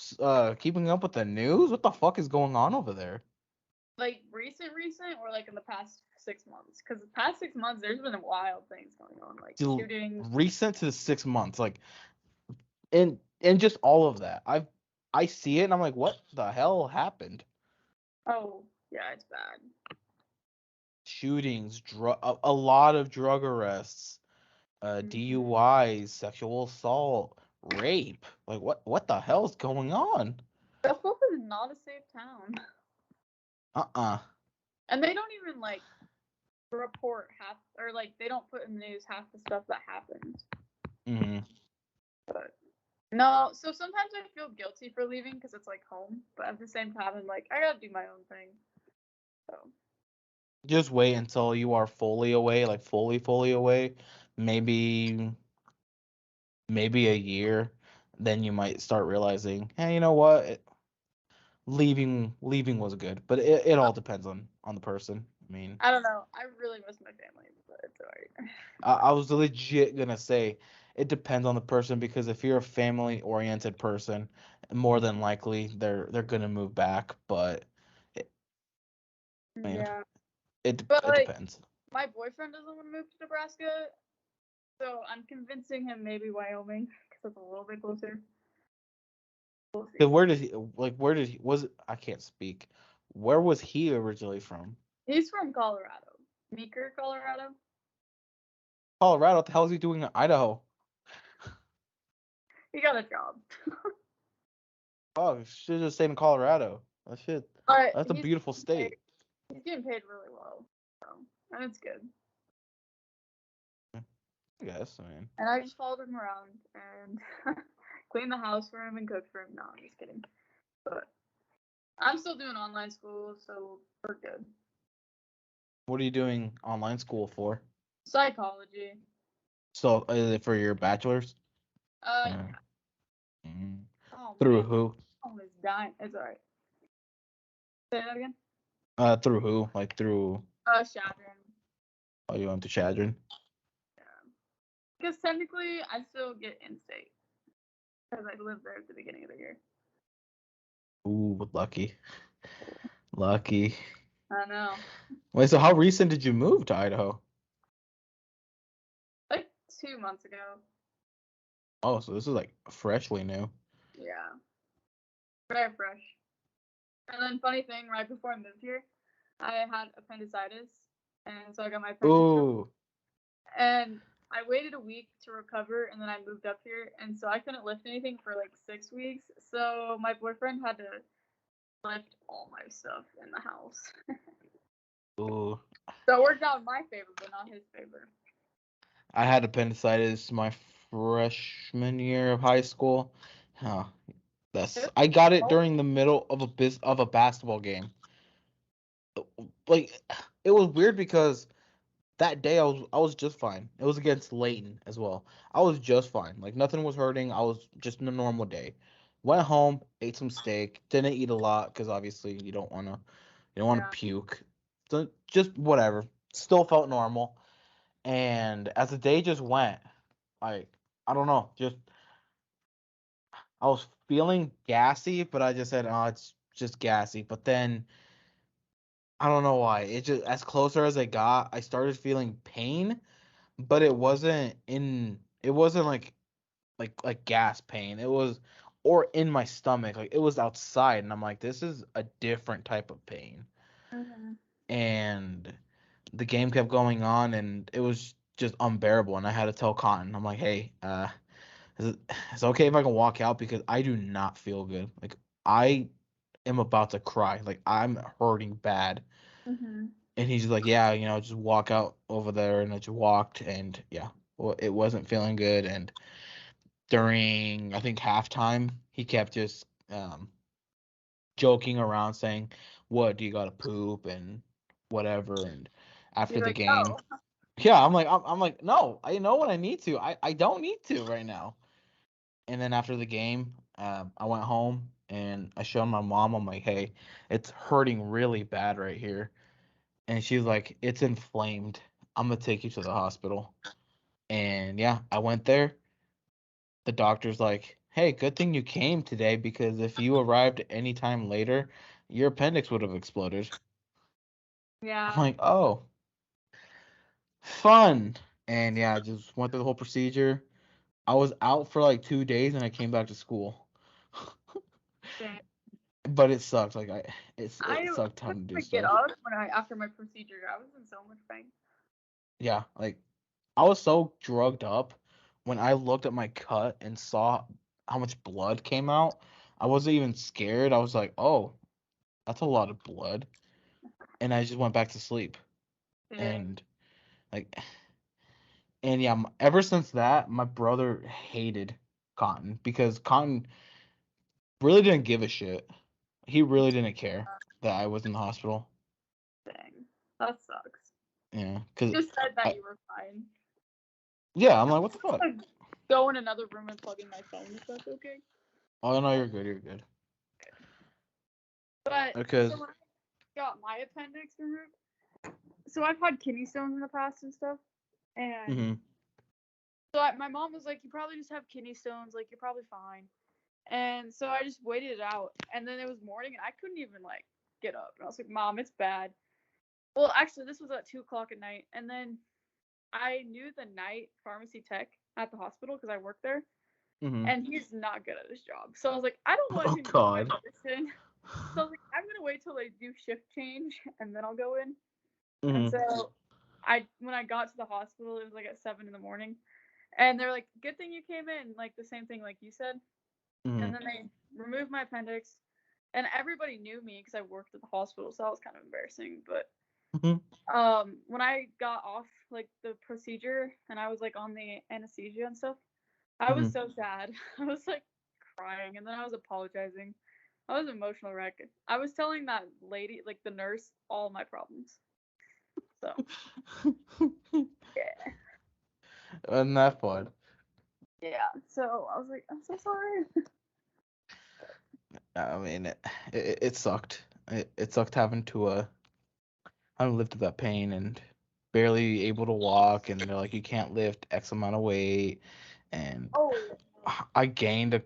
keeping up with the news? What the fuck is going on over there? Like recent, or like in the past 6 months? Because the past 6 months, there's been wild things going on, like shootings. Recent to the 6 months, like, and just all of that. I see it and I'm like, what the hell happened? Oh, yeah, it's bad. Shootings, a lot of drug arrests, Mhm. DUIs, sexual assault, rape. Like what the hell is going on? Buffalo is not a safe town, Uh-uh. and they don't even like report half, or like they don't put in the news half the stuff that happens. hmm But no, so sometimes I feel guilty for leaving because it's like home, but at the same time, I'm like, I gotta do my own thing. So Just wait until you are fully away, like fully away. Maybe maybe a year. Then you might start realizing, hey, you know what? Leaving was good, but it all depends on the person. I mean, I don't know. I really miss my family, but it's alright. I was legit gonna say it depends on the person because if you're a family oriented person, more than likely they're gonna move back. But it, I mean, Yeah, it but it like depends. my boyfriend doesn't want to move to Nebraska, so I'm convincing him maybe Wyoming because it's a little bit closer. We'll 'Cause see. where did he was I can't speak. Where was he originally from? He's from Colorado, Meeker, Colorado. Colorado. What the hell is he doing in Idaho? He got a job. Oh, should just stay in Colorado. That shit. But That's a beautiful state. he's getting paid really well, so and it's good. I guess. I mean, And I just followed him around and cleaned the house for him and cooked for him. No, I'm just kidding. But I'm still doing online school, so we're good. What are you doing online school for? Psychology. So is it for your bachelor's? Yeah. Mm. Oh Through man, who? almost dying. It's alright. Say that again. Through who? Like through? Shadron. Oh, you went to Chadron? Yeah. Because technically, I still get in-state because I lived there at the beginning of the year. Ooh, lucky, lucky. I know. Wait, so how recent did you move to Idaho? Like 2 months ago. Oh, so this is like freshly new. Yeah. Very fresh. And then funny thing, right before I moved here, I had appendicitis, and so I got my appendix removed. Ooh. And I waited a week to recover, and then I moved up here, and so I couldn't lift anything for like 6 weeks. So my boyfriend had to lift all my stuff in the house. Ooh. So it worked out in my favor, but not his favor. I had appendicitis my freshman year of high school. Huh. I got it during the middle of a basketball game. Like it was weird because that day I was just fine. It was against Layton as well. I was just fine. Like nothing was hurting. I was just in a normal day. Went home, ate some steak. Didn't eat a lot because obviously you don't want to Yeah. puke. So just whatever. Still felt normal. And as the day just went, like I don't know, just I was feeling gassy, but I just said, "Oh, it's just gassy." But then I don't know why. It just as closer as I got, I started feeling pain, but it wasn't like gas pain. It was or in my stomach. Like it was outside and I'm like, this is a different type of pain. Mm-hmm. And the game kept going on and it was just unbearable and I had to tell Cotton, I'm like, hey, it's okay if I can walk out because I do not feel good. Like I am about to cry. Like I'm hurting bad. Mm-hmm. And he's just like, yeah, just walk out over there. And I just walked and yeah, well, it wasn't feeling good. And during, I think, halftime, he kept just joking around saying, what, do you got to poop and whatever. And after You're the like, game, no. yeah, I'm like, no, I know what I need to. I don't need to right now. And then after the game, I went home and I showed my mom. I'm like, hey, it's hurting really bad right here. And she's like, it's inflamed. I'm gonna take you to the hospital. And yeah, I went there. The doctor's like, hey, good thing you came today because if you arrived any time later, your appendix would have exploded. I'm Yeah. like, oh, fun. And yeah, I just went through the whole procedure. I was out for like 2 days and I came back to school. Dang. But it sucked. Like I it sucked couldn't having to do even get stuff. up when after my procedure. I was in so much pain. Yeah, like I was so drugged up when I looked at my cut and saw how much blood came out. I wasn't even scared. I was like, "Oh, that's a lot of blood." And I just went back to sleep. Dang. And like and yeah, ever since that, my brother hated Cotton because Cotton really didn't give a shit. He really didn't care that I was in the hospital. Dang. That sucks. Yeah, You cuz just said that you were fine. yeah, I'm like, "What the fuck?" Like, go in another room and plug in my phone if that's okay. Oh, no, you're good. You're good. But so Because when I got my appendix removed, so I've had kidney stones in the past and stuff, and mhm. so my mom was like, "You probably just have kidney stones. Like you're probably fine." And so I just waited it out, and then it was morning, and I couldn't even like get up, and I was like, "Mom, it's bad." Well, actually, this was at 2 o'clock at night, and then I knew the night pharmacy tech at the hospital because I worked there, Mhm. and he's not good at his job. So I was like, I don't want Oh him to be my god. medicine. So I was like, I'm gonna wait till they do shift change and then I'll go in. And Mhm. so when I got to the hospital, it was like at 7 in the morning, and they're like, "Good thing you came in," like the same thing like you said. And Mhm. then they removed my appendix, and everybody knew me because I worked at the hospital, so that was kind of embarrassing. But Mhm. when I got off like the procedure and I was like on the anesthesia and stuff, I was Mhm. so sad. I was like crying, and then I was apologizing. I was an emotional wreck. I was telling that lady, like the nurse, all my problems. So yeah. Wasn't that fun? Yeah. So I was like, I'm so sorry. I mean, it sucked. It sucked having to live through that pain and barely able to walk, and they're like, you can't lift X amount of weight, and Oh. I gained a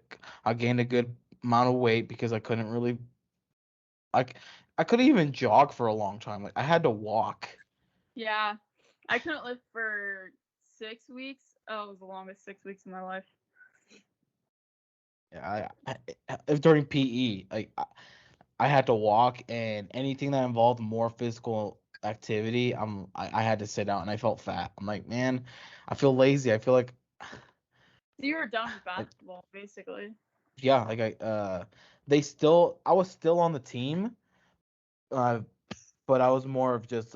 I gained a good amount of weight because I couldn't really like I couldn't even jog for a long time. Like I had to walk. Yeah. I couldn't live for 6 weeks. Oh, it was the longest 6 weeks of my life. Yeah, during PE, like I had to walk, and anything that involved more physical activity, I had to sit out, and I felt fat. I'm like, man, I feel lazy. I feel like So you were done with like basketball, basically. yeah, like I was still on the team, uh, but I was more of just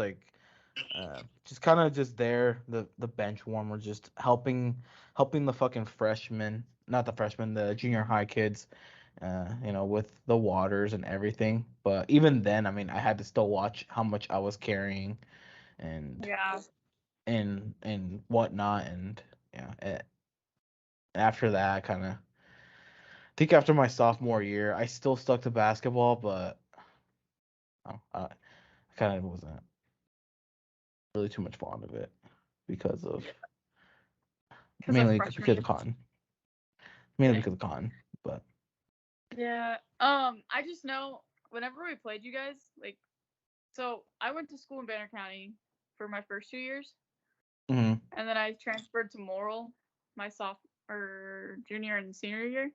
kind of just there, the bench warmer, just helping the fucking freshmen, not the freshmen, the junior high kids, with the waters and everything. But even then, I mean, I had to still watch how much I was carrying and Yeah. and whatnot, and yeah. After that, I think after my sophomore year, I still stuck to basketball, but I kind of wasn't really too much fond of it because of Yeah. Because of mainly freshman because year. of cotton. Mainly Same. because of cotton, but Yeah. I just know whenever we played you guys, like, so I went to school in Banner County for my first 2 years, mhm, and then I transferred to Morrill my sophomore, or junior and senior year.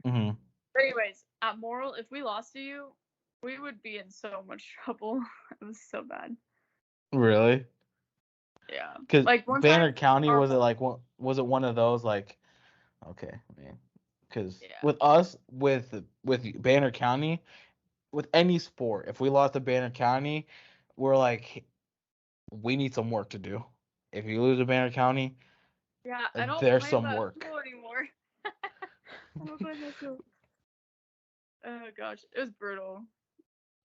mhm. But anyways, at Morrill, if we lost to you, we would be in so much trouble. It was so bad. Really? Yeah. Because Like one time, Banner County, our was it whole, like was it one of those like, okay, man? Because yeah, with us, with Banner County, with any sport, if we lost to Banner County, we're like, we need some work to do. If you lose to Banner County, yeah. I don't there's play in some that work. school anymore. I don't play in that school. Oh gosh, it was brutal.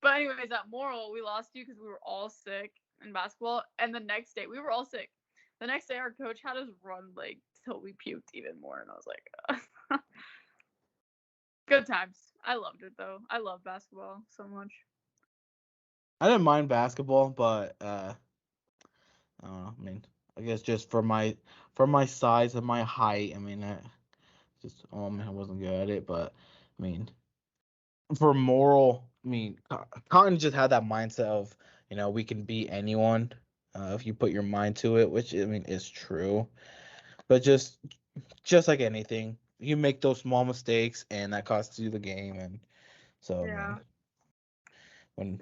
But anyways, at Morrill, we lost you because we were all sick in basketball, and the next day we were all sick. The next day, our coach had us run like till we puked even more, and I was like, good times. I loved it though. I love basketball so much. I didn't mind basketball, but I don't know. I mean, I guess just for my size and my height, I mean, just man, I wasn't good at it. But I mean, for moral, I mean, Cotton just had that mindset of, we can beat anyone if you put your mind to it, which I mean is true. But just like anything, you make those small mistakes, and that costs you the game. And so, I Yeah. mean, when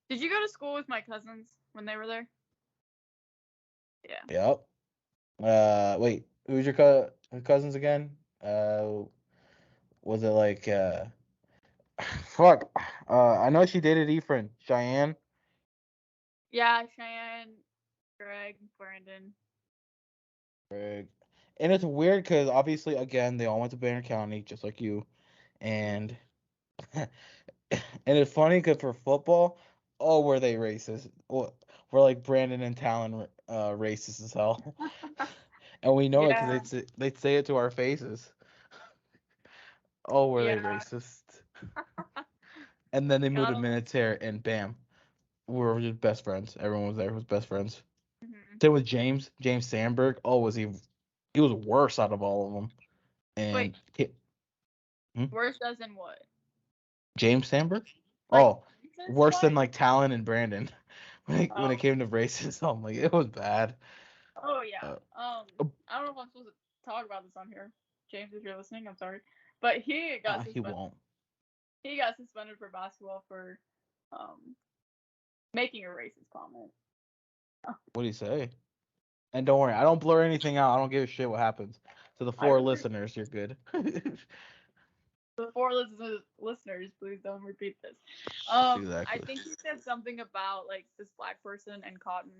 Did you go to school with my cousins when they were there? Yeah. yep. Wait, who's your cousins again? Was it like fuck? I know she dated Ephraim, Cheyenne. Yeah, Cheyenne, Greg, Brandon. Greg. And it's weird because obviously, again, they all went to Banner County, just like you. And and it's funny because for football, oh, were they racist? Well, we're like Brandon and Talon, racist as hell, and we know it because Yeah. they'd say it to our faces. Oh, were they Yeah. racist? And then they moved to Gotta love. Minutair, and bam, we were just best friends. Everyone was there, was best friends. Mhm. Same with James Sandberg. Oh, was he was worse out of all of them. Wait, And hmm? worse as in what? James Sandberg? Like Oh, racist worse than wise? like Talon and Brandon. When it Oh. came to racism, like it was bad. Oh yeah. Uh, I don't know if I'm supposed to talk about this on here. James, if you're listening, I'm sorry. But he got he suspended. won't. He got suspended for basketball for um making a racist comment. What do you say? And don't worry, I don't blur anything out. I don't give a shit what happens. To the I four really listeners, you're good. before listeners, please don't repeat this. I Exactly. think he said something about like this black person and cotton.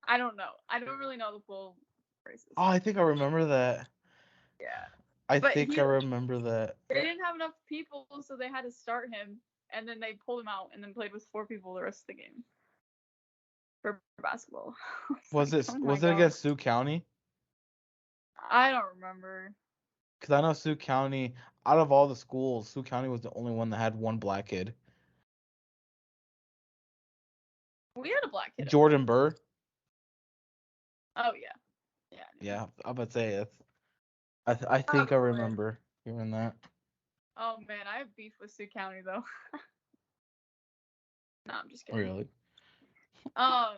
I don't know. I don't really know the full Oh, racist. I think I remember that. Yeah. I But think I remember that. they didn't have enough people, so they had to start him, and then they pulled him out, and then played with 4 people the rest of the game. for basketball. Was Like, it oh my was it God. against Sioux County? I don't remember. Because I know Sioux County, out of all the schools, Sioux County was the only one that had one black kid. We had a black kid. Jordan Burr. Oh yeah. Yeah. Yeah, I'm about to say that's. I think I Probably. remember hearing that. Oh man, I have beef with Sioux County though. No, I'm just kidding. Really? I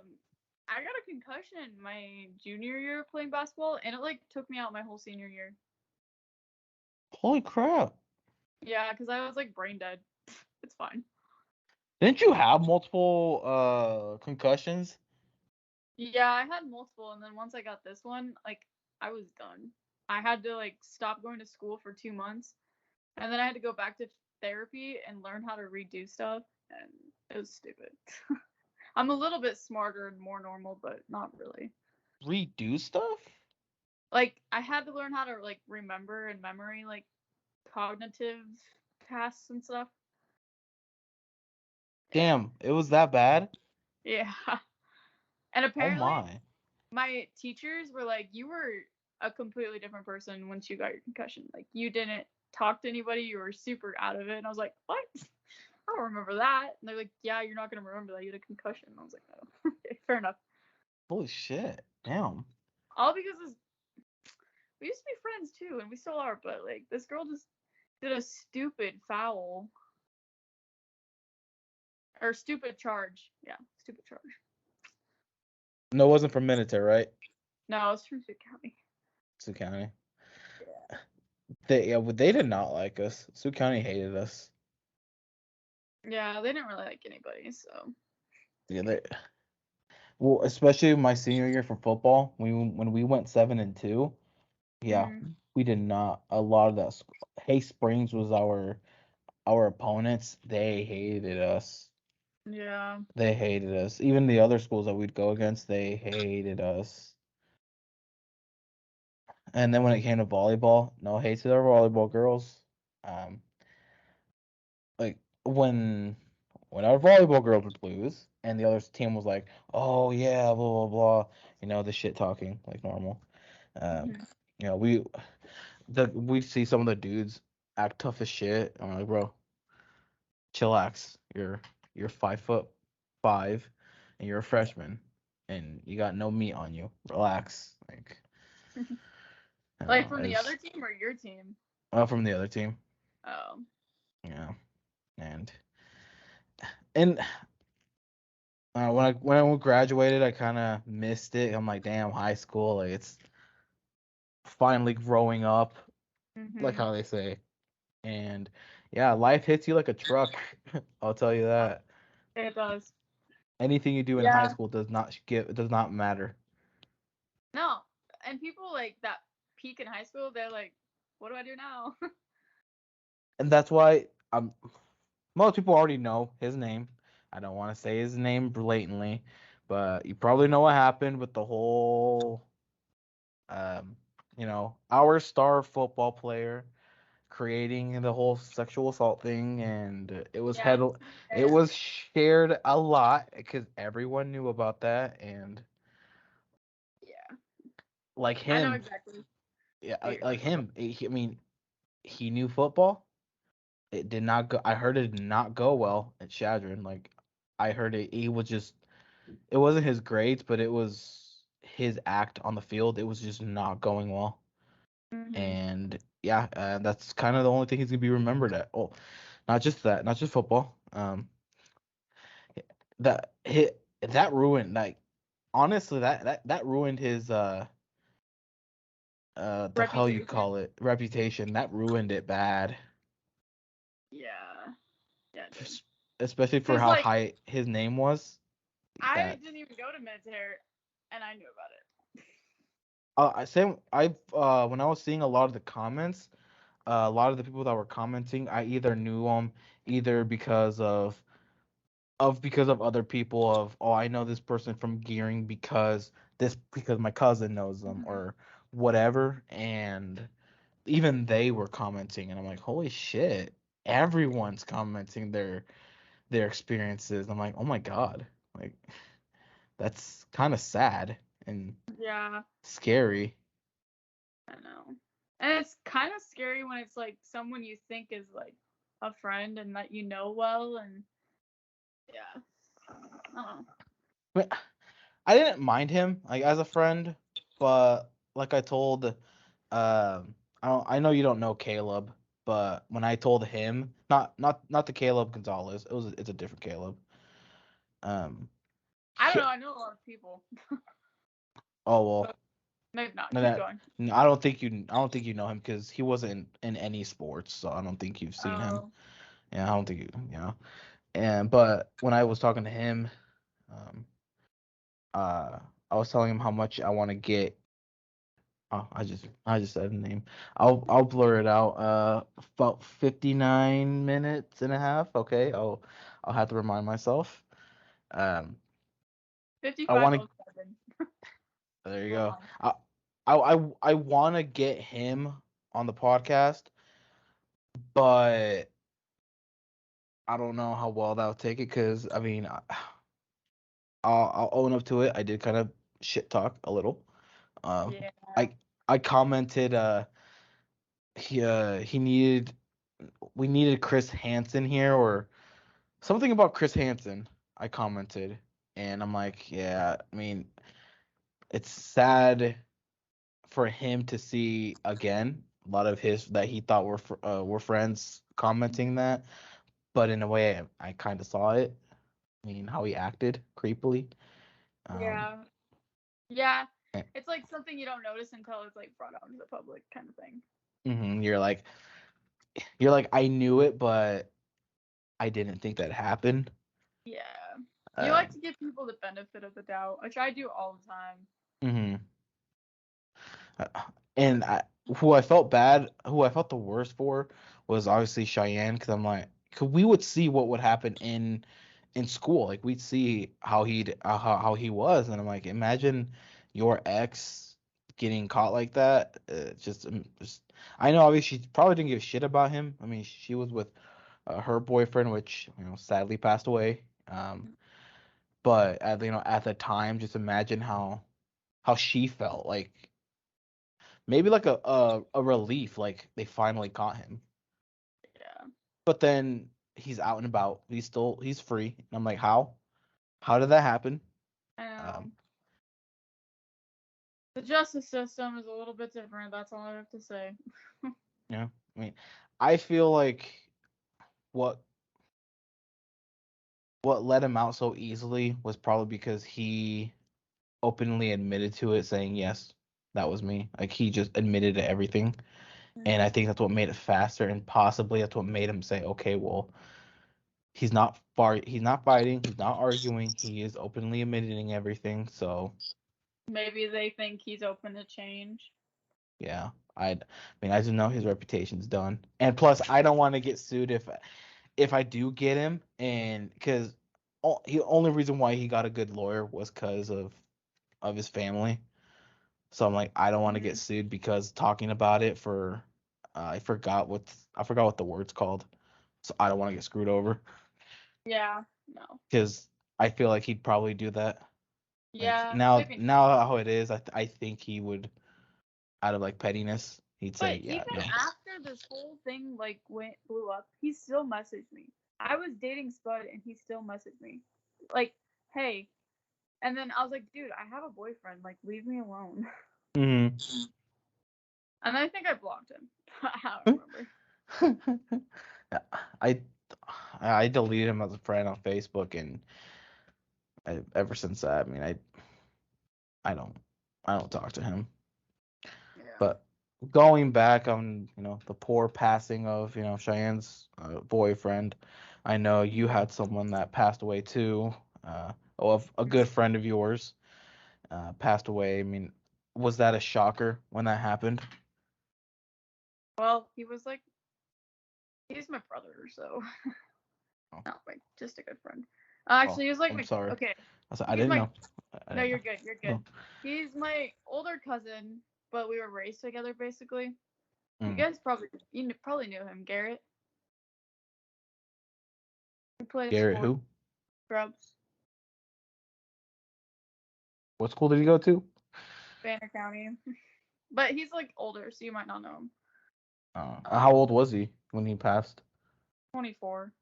got a concussion my junior year of playing basketball, and it like took me out my whole senior year. Holy crap! Yeah, because I was like brain dead. It's fine. Didn't you have multiple concussions? Yeah, I had multiple, and then once I got this one, like I was done. I had to like stop going to school for 2 months, and then I had to go back to therapy and learn how to redo stuff, and it was stupid. I'm a little bit smarter and more normal, but not really. Redo stuff? Like I had to learn how to like remember and memory like cognitive tasks and stuff. Damn, it was that bad? Yeah. And Oh apparently my. my teachers were like, you were a completely different person once you got your concussion. Like you didn't talk to anybody, you were super out of it. And I was like, what? I don't remember that. And they're like, yeah, you're not gonna remember that you had a concussion. And I was like, oh, okay, fair enough. Holy shit. Damn. All because we used to be friends too, and we still are, but like this girl just did a stupid foul. Or stupid charge. Yeah, stupid charge. No, it wasn't from Minute, right? No, it's from Sioux County. Sioux County. Yeah. They did not like us. Sioux County hated us. Yeah, they didn't really like anybody, so. Yeah, well, especially my senior year for football, when we went 7-2. Yeah, we did not. A lot of that. Hay Springs was our opponents. They hated us. Yeah. They hated us. Even the other schools that we'd go against, they hated us. And then when it came to volleyball, no hate to their volleyball girls. Um, like when our volleyball girls would lose, and the other team was like, "Oh yeah, blah blah blah," the shit talking like normal. Um, you know, we see some of the dudes act tough as shit. I'm like, bro, chillax. You're 5'5", and you're a freshman, and you got no meat on you. Relax. Like, Like from the other team or your team? from the other team. Oh. Yeah, and when I graduated, I kind of missed it. I'm like, damn, high school, like it's finally growing up, like how they say. And yeah, life hits you like a truck. I'll tell you that. It does. Anything you do in high school does not matter. No. And people like that peak in high school, they're like, what do I do now? And that's why most people already know his name. I don't want to say his name blatantly, but you probably know what happened with the whole our star football player creating the whole sexual assault thing, and it was it was shared a lot because everyone knew about that, and Yeah. like I know him, exactly. yeah, like him. I mean, he knew football. It did not go. I heard it did not go well at Shadron. Like, I heard it. He was just. It wasn't his grades, but it was his act on the field. It was just not going well. And yeah, that's kind of the only thing he's gonna be remembered at. Oh, not just that, not just football. That ruined, like, honestly, that ruined his the hell you call it, reputation. That ruined it bad. Yeah. Yeah. Especially for how high his name was. I didn't even go to military, and I knew about it. When I was seeing a lot of the comments, a lot of the people that were commenting, I either knew them either because of other people, of, oh, I know this person from Gearing because my cousin knows them, or whatever, and even they were commenting, and I'm like, holy shit, everyone's commenting their experiences. I'm like, oh my god, like, that's kind of sad and Yeah, scary. I know. And it's kind of scary when it's like someone you think is like a friend and that you know well, and yeah, I don't know. But I didn't mind him like as a friend, but like I told, I know you don't know Caleb, but when I told him, not the Caleb Gonzalez, it's a different Caleb. Um, I don't he- know. I know a lot of people. oh well, But maybe not. no, Keep going. no, I don't think you know him because he wasn't in any sports, so I don't think you've seen him. Oh, Yeah, I don't think you know. And but when I was talking to him, um, uh, I was telling him how much I want to get. Oh, I just said the name. I'll blur it out. About 59 minutes and a half. Okay, I'll have to remind myself. Um, I 55 want to. oh 07. There you We're go. on. I want to get him on the podcast, but I don't know how well that'll take it. Cause I mean, I'll own up to it. I did kind of shit talk a little. Yeah. I I commented. He needed we needed Chris Hansen here or something about Chris Hansen. I commented, and I'm like, yeah. I mean, it's sad for him to see again a lot of his that he thought were friends commenting that, but in a way, I kind of saw it. I mean, how he acted creepily. Um, Yeah. Yeah. eh, It's like something you don't notice until it's like brought out into the public kind of thing. you're like I knew it, but I didn't think that happened. Yeah. You like Um, to give people the benefit of the doubt, which I do all the time. mhm. Uh, And who I felt the worst for was obviously Cheyenne, because I'm like, 'cause we would see what would happen in school, like we'd see how how he was, and I'm like, imagine your ex getting caught like that. Just I know obviously she probably didn't give a shit about him. I mean, she was with her boyfriend, which sadly passed away. But at the time, just imagine how she felt like. Maybe like a relief, like they finally caught him. Yeah. But then he's out and about. He's free. And I'm like, how? How did that happen? I know. Um, The justice system is a little bit different. That's all I have to say. yeah. I mean, I feel like what what let him out so easily was probably because he openly admitted to it, saying yes, that was me. Like he just admitted to everything. And I think that's what made it faster, and possibly that's what made him say, okay, well, he's not fighting, he's not arguing, he is openly admitting everything, so Maybe they think he's open to change. yeah. I just know his reputation's done. And plus I don't want to get sued if I do get him, and because the only reason why he got a good lawyer was because of his family. So I'm like, I don't want to get sued because talking about it for I forgot what the word's called. So I don't want to get screwed over Yeah. No. because I feel like he'd probably do that. Like Yeah. Maybe. now how it is, I think he would, out of like pettiness, he'd say, But yeah, even no. after this whole thing like blew up, he still messaged me. I was dating Spud and he still messaged me. Like, hey. And then I was like, dude, I have a boyfriend. Like, leave me alone. Hmm. And I think I blocked him. I don't remember. I I deleted him as a friend on Facebook, and ever since that, I mean, I don't I don't talk to him. Yeah. But going back on the poor passing of Cheyenne's boyfriend, I know you had someone that passed away too. Of a good friend of yours passed away. I mean, was that a shocker when that happened? Well, he was like, he's my brother, so Oh, not like just a good friend. oh, Actually, he was like I'm my sorry. okay. I He's didn't my know. I no, didn't you're know. good. You're good. Oh. He's my older cousin, but we were raised together basically. You Mm. guys probably knew him, Garrett. He played Garrett sports, who? scrubs. What school did he go to? Banner County. But he's like older, so you might not know him. How old was he when he passed? 24.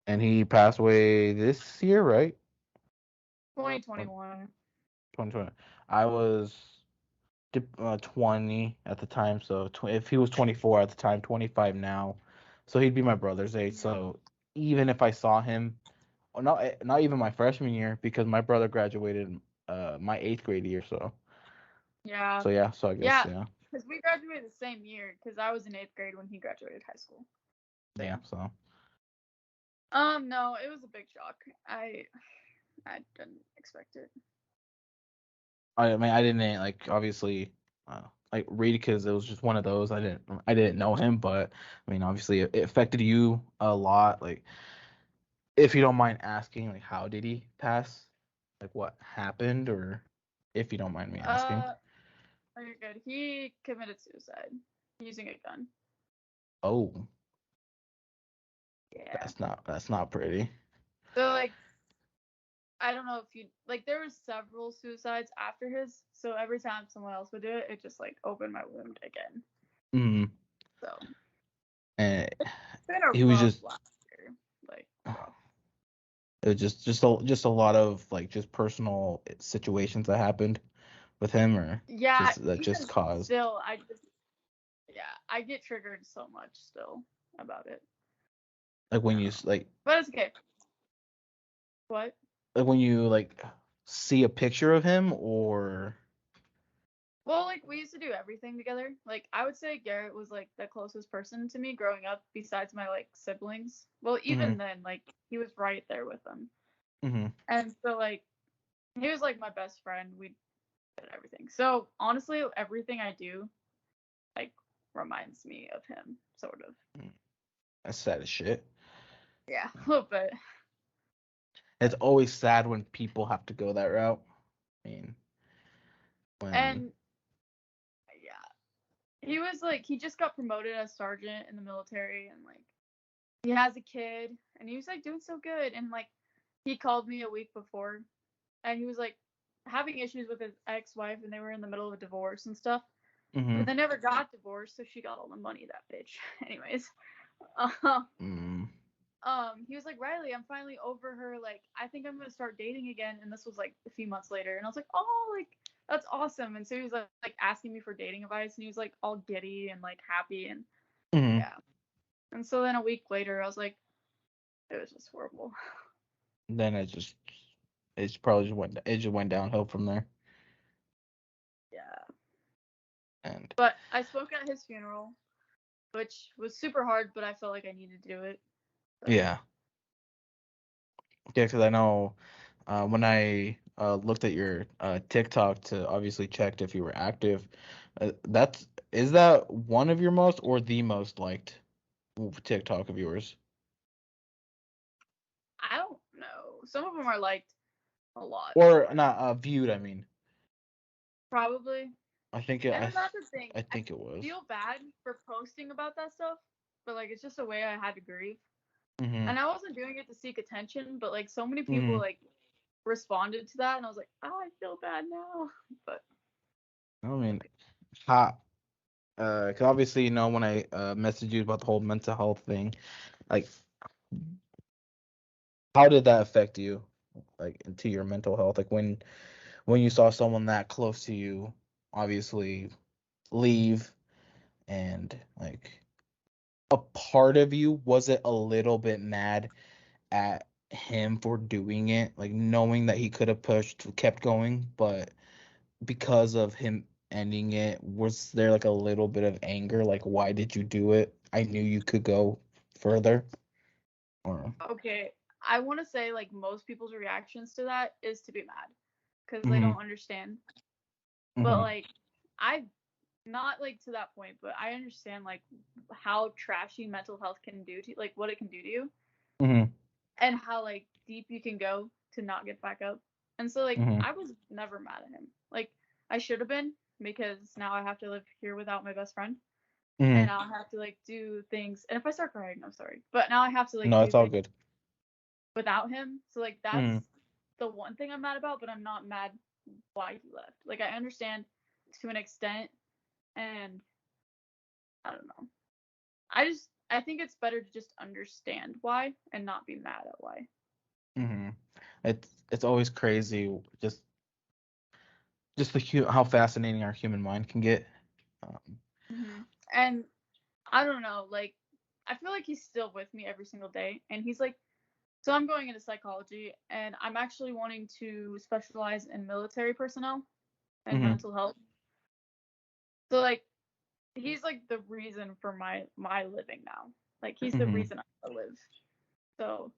And he passed away this year, right? 2021. 2020. I was 20 at the time, so if he was 24 at the time, 25 now, so he'd be my brother's age. Yeah. So even if I saw him, or not even my freshman year, because my brother graduated my 8th grade year, so Yeah. yeah, so I guess yeah. Because we graduated the same year, because I was in 8th grade when he graduated high school. Yeah, so No, it was a big shock. I didn't expect it. I mean I didn't like obviously like read because it was just one of those I didn't know him, but I mean obviously it affected you a lot. Like if you don't mind asking, like how did he pass? Like what happened, or if you don't mind me asking. Oh, you're good. He committed suicide using a gun. Oh, Yeah. that's not pretty. So like, I don't know if you like. There was several suicides after his. So every time someone else would do it, it just like opened my wound again. Mm. So And it's been a he was rough just last year. Like rough. it was just a lot of like just personal situations that happened with him, or Yeah. just that just Even caused still, I get triggered so much still about it. like when I don't you know. like But it's okay. What? like when you like see a picture of him, or Well, like we used to do everything together. Like I would say Garrett was like the closest person to me growing up besides my like siblings. Well, even mm-hmm, then, like he was right there with them. mm-hmm. And so like he was like my best friend. We did everything. So honestly, everything I do like reminds me of him, sort of. That's sad as shit. Yeah, a little bit. It's always sad when people have to go that route. I mean, when And yeah, he was like he just got promoted as sergeant in the military, and like he has a kid, and he was like doing so good, and like he called me a week before, and he was like having issues with his ex-wife, and they were in the middle of a divorce and stuff. mm-hmm, But they never got divorced, so she got all the money, that bitch. Anyways, uh, mm, he was like, Riley, I'm finally over her. Like, I think I'm gonna start dating again. And this was like a few months later, and I was like, oh, like that's awesome. And so he was like asking me for dating advice, and he was like all giddy and like happy, and mm-hmm. yeah. And so then a week later, I was like, it was just horrible. Then it just went downhill from there. Yeah. And But I spoke at his funeral, which was super hard, but I felt like I needed to do it. So. yeah, because I know when I looked at your TikTok to obviously checked if you were active, is that one of your most or the most liked TikTok of yours? I don't know. Some of them are liked a lot Or more. not viewed, I mean. Probably. I think And then that's the thing. I I think it was. feel bad for posting about that stuff, but like it's just a way I had to grieve. Mhm. And I wasn't doing it to seek attention, but like so many people Mhm. like responded to that, and I was like, oh, I feel bad now. But I mean, how 'cause obviously, you know, when I messaged you about the whole mental health thing, like how did that affect you, like into your mental health? Like when you saw someone that close to you, obviously leave, and like a part of you, was it a little bit mad at him for doing it, like knowing that he could have kept going, but because of him ending it, was there like a little bit of anger? Like, why did you do it? I knew you could go further. Or okay, I want to say like most people's reactions to that is to be mad because they mm-hmm, don't understand. But mm-hmm, like I not like to that point, but I understand like how trashy mental health can do to like what it can do to you mm-hmm, and how like deep you can go to not get back up. And so like mm-hmm, I was never mad at him. Like I should have been because now I have to live here without my best friend mm-hmm. and I'll have to like do things. And if I start crying, I'm sorry. But now I have to like No, do it's all things good. without him. So like that's Mm-hmm, the one thing I'm mad about, but I'm not mad why he left. Like, I understand to an extent, and I don't know. I think it's better to just understand why and not be mad at why. Hmm. It's always crazy, just how fascinating our human mind can get. And I don't know, like, I feel like he's still with me every single day, and he's like, so I'm going into psychology, and I'm actually wanting to specialize in military personnel and Hmm. mental health. So like, he's like the reason for my living now. Like, he's the Hmm. reason I live. So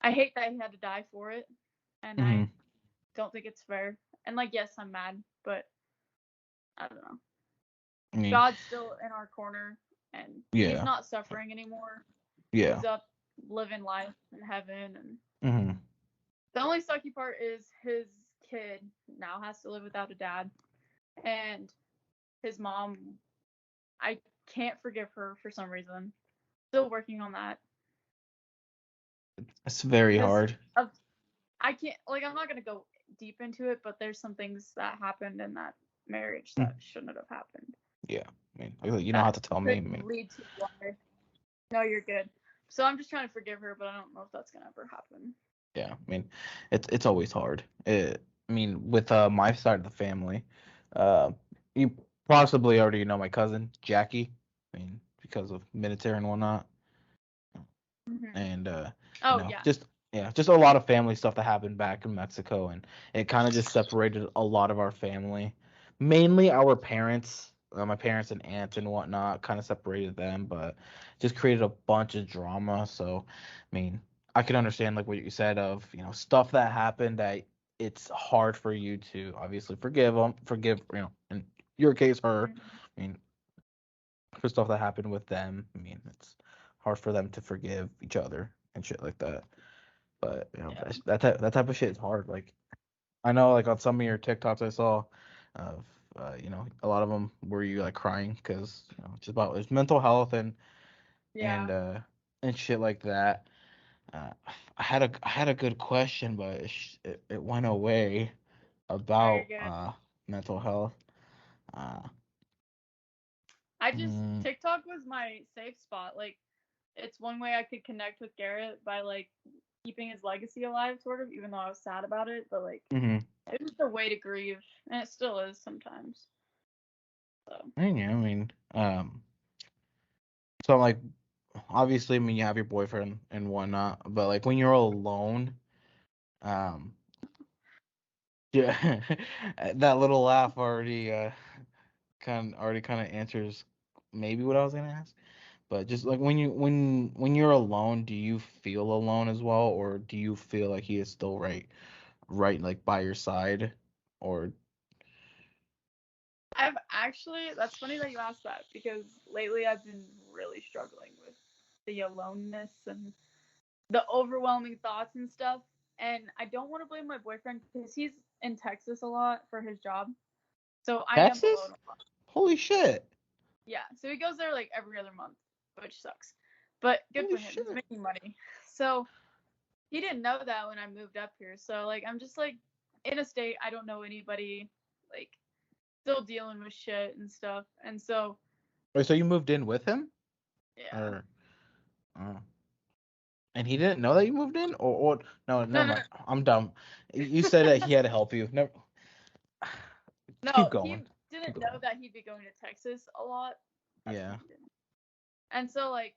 I hate that he had to die for it, and Hmm. I don't think it's fair. And like, yes, I'm mad, but I don't know. I mean, God's still in our corner, and he's yeah, not suffering anymore. yeah. He's up living life in heaven, and Hmm. the only sucky part is his kid now has to live without a dad, and his mom, I can't forgive her for some reason. Still working on that. It's very Because hard. I can't, like, I'm not going to go deep into it, but there's some things that happened in that marriage that shouldn't have happened. Yeah, I mean, you don't That have to tell me. I could mean, lead to why. No, you're good. So I'm just trying to forgive her, but I don't know if that's going to ever happen. yeah, I mean, it's always hard. I mean, with my side of the family, you possibly already know my cousin Jackie. I mean, because of military and whatnot, and Oh, yeah. just a lot of family stuff that happened back in Mexico, and it kind of just separated a lot of our family, mainly our parents. My parents and aunts and whatnot kind of separated them, but just created a bunch of drama. So, I mean, I can understand like what you said of stuff that happened that it's hard for you to obviously forgive in your case her. I mean, for stuff that happened with them. I mean, it's hard for them to forgive each other and shit like that. But Yeah. that type of shit is hard. Like I know, like on some of your TikToks I saw, of a lot of them were you like crying because just about it's mental health and Yeah. uh and shit like that. Uh, I had a good question, but it went away No, you're about good. mental health. Uh, mm, TikTok was my safe spot. Like, it's one way I could connect with Garrett by, like, keeping his legacy alive, sort of, even though I was sad about it. But, like, mm-hmm. it was a way to grieve, and it still is sometimes. So, I mean, so like obviously, I mean, you have your boyfriend and whatnot, but like when you're alone, um, yeah, that little laugh kind of answers maybe what I was gonna ask. But just like when you're alone, do you feel alone as well, or do you feel like he is still right like by your side, or that's funny that you asked that, because lately I've been really struggling with the aloneness and the overwhelming thoughts and stuff. And I don't want to blame my boyfriend because he's in Texas a lot for his job. So I am alone Texas? a lot. Holy shit! Yeah. So he goes there like every other month, which sucks. But good Holy for him. He's shit! making money. So he didn't know that when I moved up here. So like, I'm just like in a state I don't know anybody, like, still dealing with shit and stuff. And so Wait, so you moved in with him, yeah. or? Oh. And he didn't know that you moved in, or no, No, never no, mind. I'm dumb. You said that he had to help you. Never. Keep no. He going. Keep didn't know going. that he'd be going to Texas a lot. That's when Yeah. he didn't. And so like,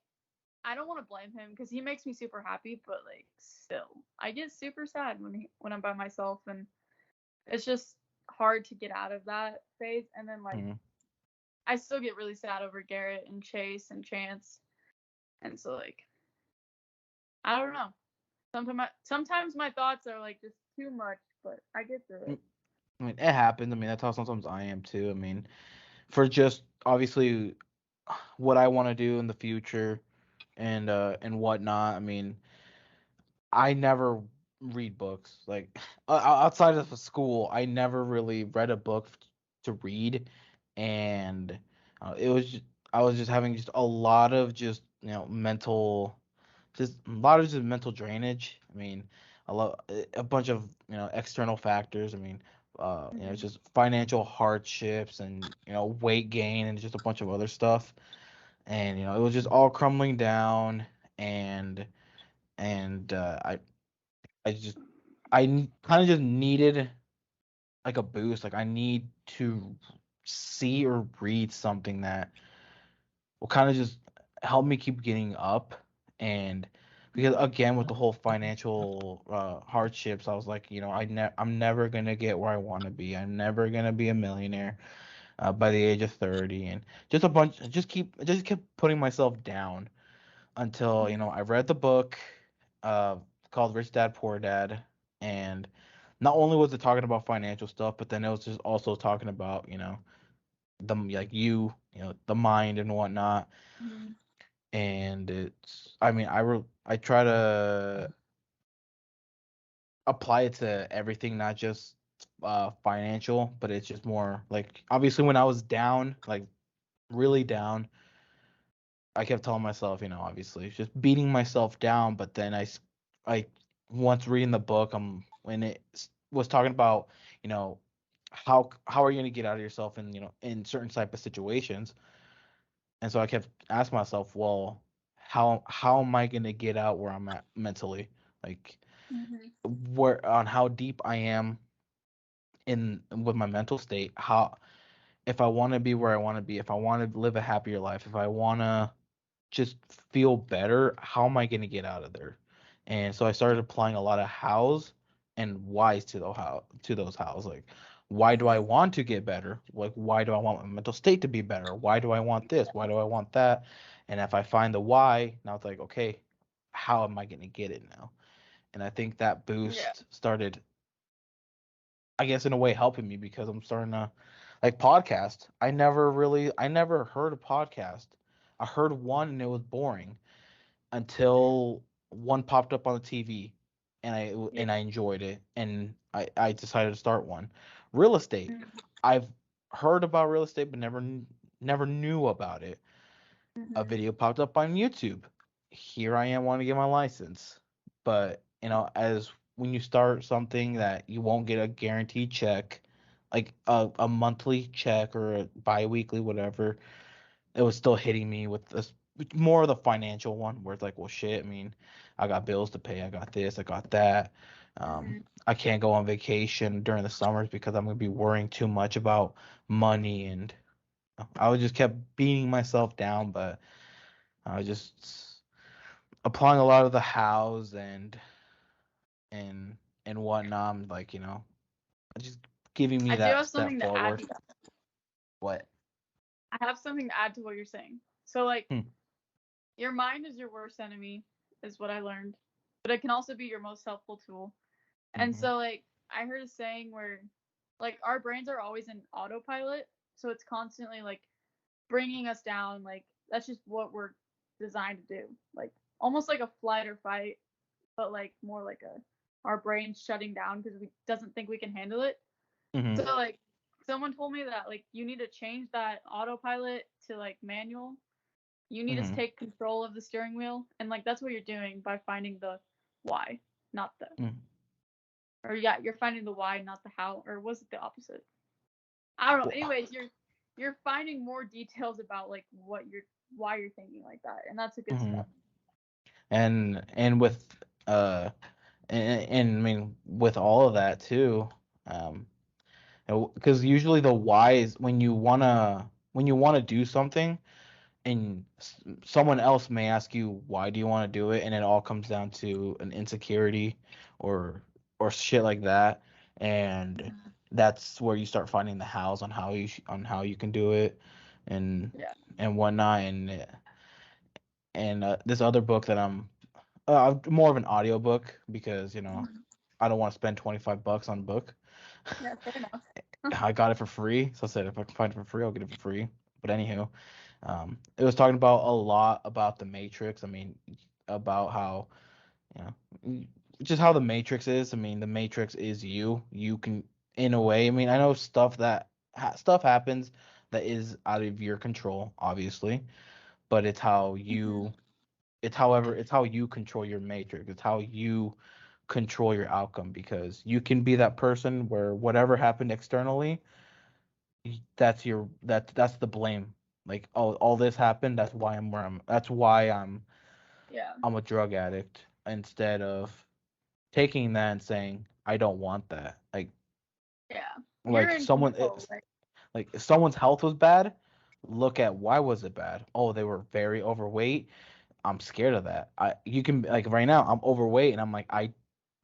I don't want to blame him because he makes me super happy, but like, still, I get super sad when I'm by myself, and it's just hard to get out of that phase. And then like, Mhm. I still get really sad over Garrett and Chase and Chance, and so like, I don't know. Sometimes my thoughts are like just too much, but I get through it. I mean, it happens. I mean, that's how sometimes I am too. I mean, for just obviously what I want to do in the future and whatnot. I mean, I never read books. Like outside of school, I never really read a book to read, and it was I was just having just a lot of just just a lot of just mental drainage. I mean, a bunch of external factors. I mean, It's Mhm. just financial hardships and weight gain and just a bunch of other stuff. And it was just all crumbling down. And I kind of just needed like a boost. Like I need to see or read something that will kind of just help me keep getting up. And because again with the whole financial hardships, I was like, I'm never gonna get where I want to be. I'm never gonna be a millionaire by the age of 30, and just kept putting myself down until Mhm. I read the book uh, called Rich Dad Poor Dad. And not only was it talking about financial stuff, but then it was just also talking about the like the mind and whatnot. Mhm. And it's I mean I try to apply it to everything, not just financial, but it's just more like obviously when I was down, like really down, I kept telling myself, obviously just beating myself down. But then I once reading the book, when it was talking about you know how are you going to get out of yourself in in certain type of situations. And so I kept asking myself, well, how am I going to get out where I'm at mentally? Like Mhm. where on how deep I am in with my mental state. How if I want to be where I want to be, if I want to live a happier life, if I want to just feel better, how am I going to get out of there? And so I started applying a lot of hows and whys to those hows. Like, why do I Mhm. want to get better? Like, why do I want my mental state to be better? Why do I want this? Why do I want that? And if I find the why, now it's like, okay, how am I going to get it now? And I think that Yeah. boost started, I guess, in a way helping me because I'm starting to like podcast. I never heard a podcast. I heard one and it was boring until one popped up on the TV, and Yeah. I enjoyed it, and I decided to start one. Real estate. Mhm. I've heard about real estate but never knew about it. A Mhm. video popped up on YouTube. Here I am wanting to get my license. But, as when you start something that you won't get a guaranteed check, like a monthly check or a bi-weekly whatever, it was still hitting me with this more of the financial one where it's like, well, shit. I mean, I got bills to pay. I got this. I got that. Mhm. I can't go on vacation during the summers because I'm gonna be worrying too much about money, and I was just kept beating myself down. But I was just applying a lot of the hows and and whatnot. Like just giving me I do that have step something to add forward. to that. What? I have something to add to what you're saying. So like Hmm. your mind is your worst enemy, is what I learned. But it can also be your most helpful tool. And Mm-hmm. so like I heard a saying where like our brains are always in autopilot, so it's constantly like bringing us down. Like that's just what we're designed to do. Like almost like a flight or fight, but like more like a our brains shutting down because we doesn't think we can handle it. Mm-hmm. So like someone told me that like you need to change that autopilot to like manual. You need to Mm-hmm. take control of the steering wheel, and like that's what you're doing by finding the why, not the Mm-hmm. or yeah, you're finding the why, not the how, or was it the opposite? I don't know. Well, Anyways, you're finding more details about like what you're why you're thinking like that, and that's a good mm-hmm. step. And with uh and I mean with all of that too, um because usually the why is when you wanna do something, and someone else may ask you why do you want to do it, and it all comes down to an insecurity or shit like that. And that's where you start finding the hows on on how you can do it, and Yeah. whatnot. And this other book that more of an audiobook because Mhm. I don't want to spend $25 on a book. Yeah, fair enough. I got it for free, so I said if I can find it for free, I'll get it for free. But anywho, it was talking about a lot about the Matrix. I mean, about how you just how the Matrix is. I mean, the Matrix is you. You can, in a way. I mean, I know stuff happens that is out of your control, obviously, but it's how Mhm. you. It's how you control your Matrix. It's how you control your outcome, because you can be that person where whatever happened externally, that's the blame. Like, oh, all this happened, that's why Yeah. I'm a drug addict, instead of taking that and saying I don't want that. Yeah. You're Like in someone control. like if someone's health was bad, look at why was it bad. Oh, they were very overweight. I'm scared of that. You can, like, right now I'm overweight and I'm like, I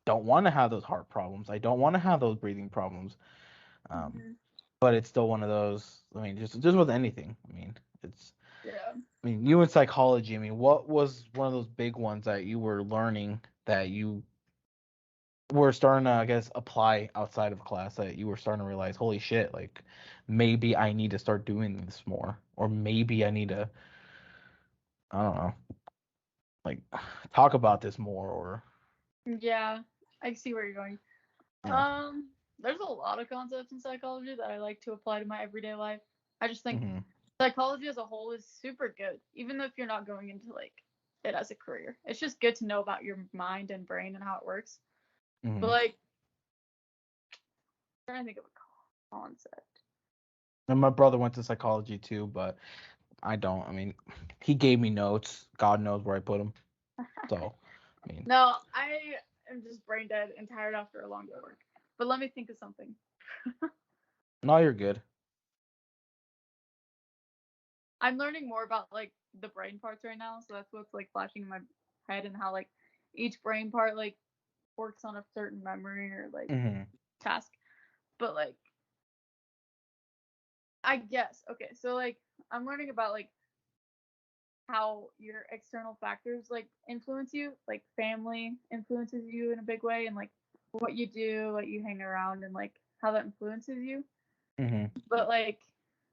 don't want to have those heart problems. I don't want to have those breathing problems. Um, Hmm. but it's still one of those. I mean, just with anything. I mean, it's. Yeah. I mean, you in psychology. I mean, what was one of those big ones that you were learning that you were starting to, I guess, apply outside of class, that you were starting to realize, holy shit, like maybe I need to start doing this more, or maybe I need to, I don't know, like talk about this more, or Yeah. I see where you're going. yeah. There's a lot of concepts in psychology that I like to apply to my everyday life. I just think Hmm. psychology as a whole is super good, even if you're not going into like it as a career. It's just good to know about your mind and brain and how it works. But Hmm. like, I'm trying to think of a concept. And my brother went to psychology too, but I don't. I mean, he gave me notes. God knows where I put them. So, I mean, No, I am just brain dead and tired after a long day of work. But let me think of something. no, you're good. I'm learning more about like the brain parts right now, so that's what's like flashing in my head and how like each brain part like works on a certain memory or like Hmm. task. But like I guess okay, so like I'm learning about like how your external factors like influence you, like family influences you in a big way, and like what you do, what you hang around, and like how that influences you. Hmm. But like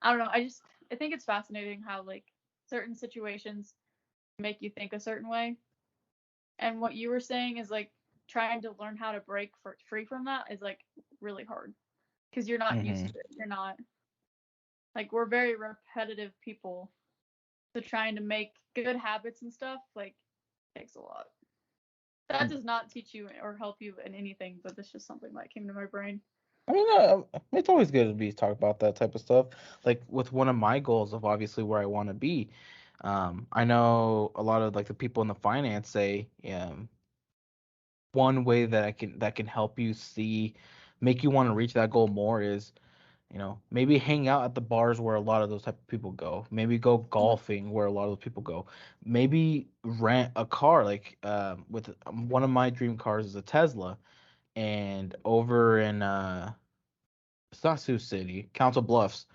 I don't know, I think it's fascinating how like certain situations make you think a certain way. And what you were saying is like trying to learn how to free from that is like really hard because you're not used Hmm. to it. You're not like we're very repetitive people. So trying to make good habits and stuff like takes a lot. That does not teach you or help you in anything, but that's just something that came to my brain. I mean, it's always good to be talk about that type of stuff. Like with one of my goals of obviously where I want to be. I know a lot of like the people in the finance say, one way that can help you see, make you want to reach that goal more is, maybe hang out at the bars where a lot of those type of people go. Maybe go golfing where a lot of those people go. Maybe rent a car. Like, with one of my dream cars is a Tesla, and over in it's not Sioux City, Council Bluffs,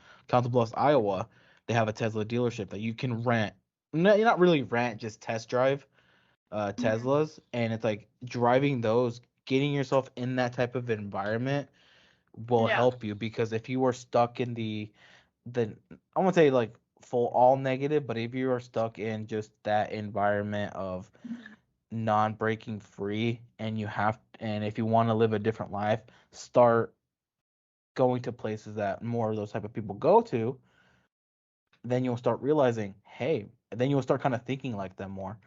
Iowa, they have a Tesla dealership that you can rent. No, you're not really rent, just test drive Mhm. Teslas, and it's like driving those, getting yourself in that type of environment will Yeah. help you, because if you are stuck in the I won't say like full all negative, but if you are stuck in just that environment of Mhm. non-breaking free, and if you want to live a different life, start going to places that more of those type of people go to, then you'll start realizing, hey, then you'll start kind of thinking like them more.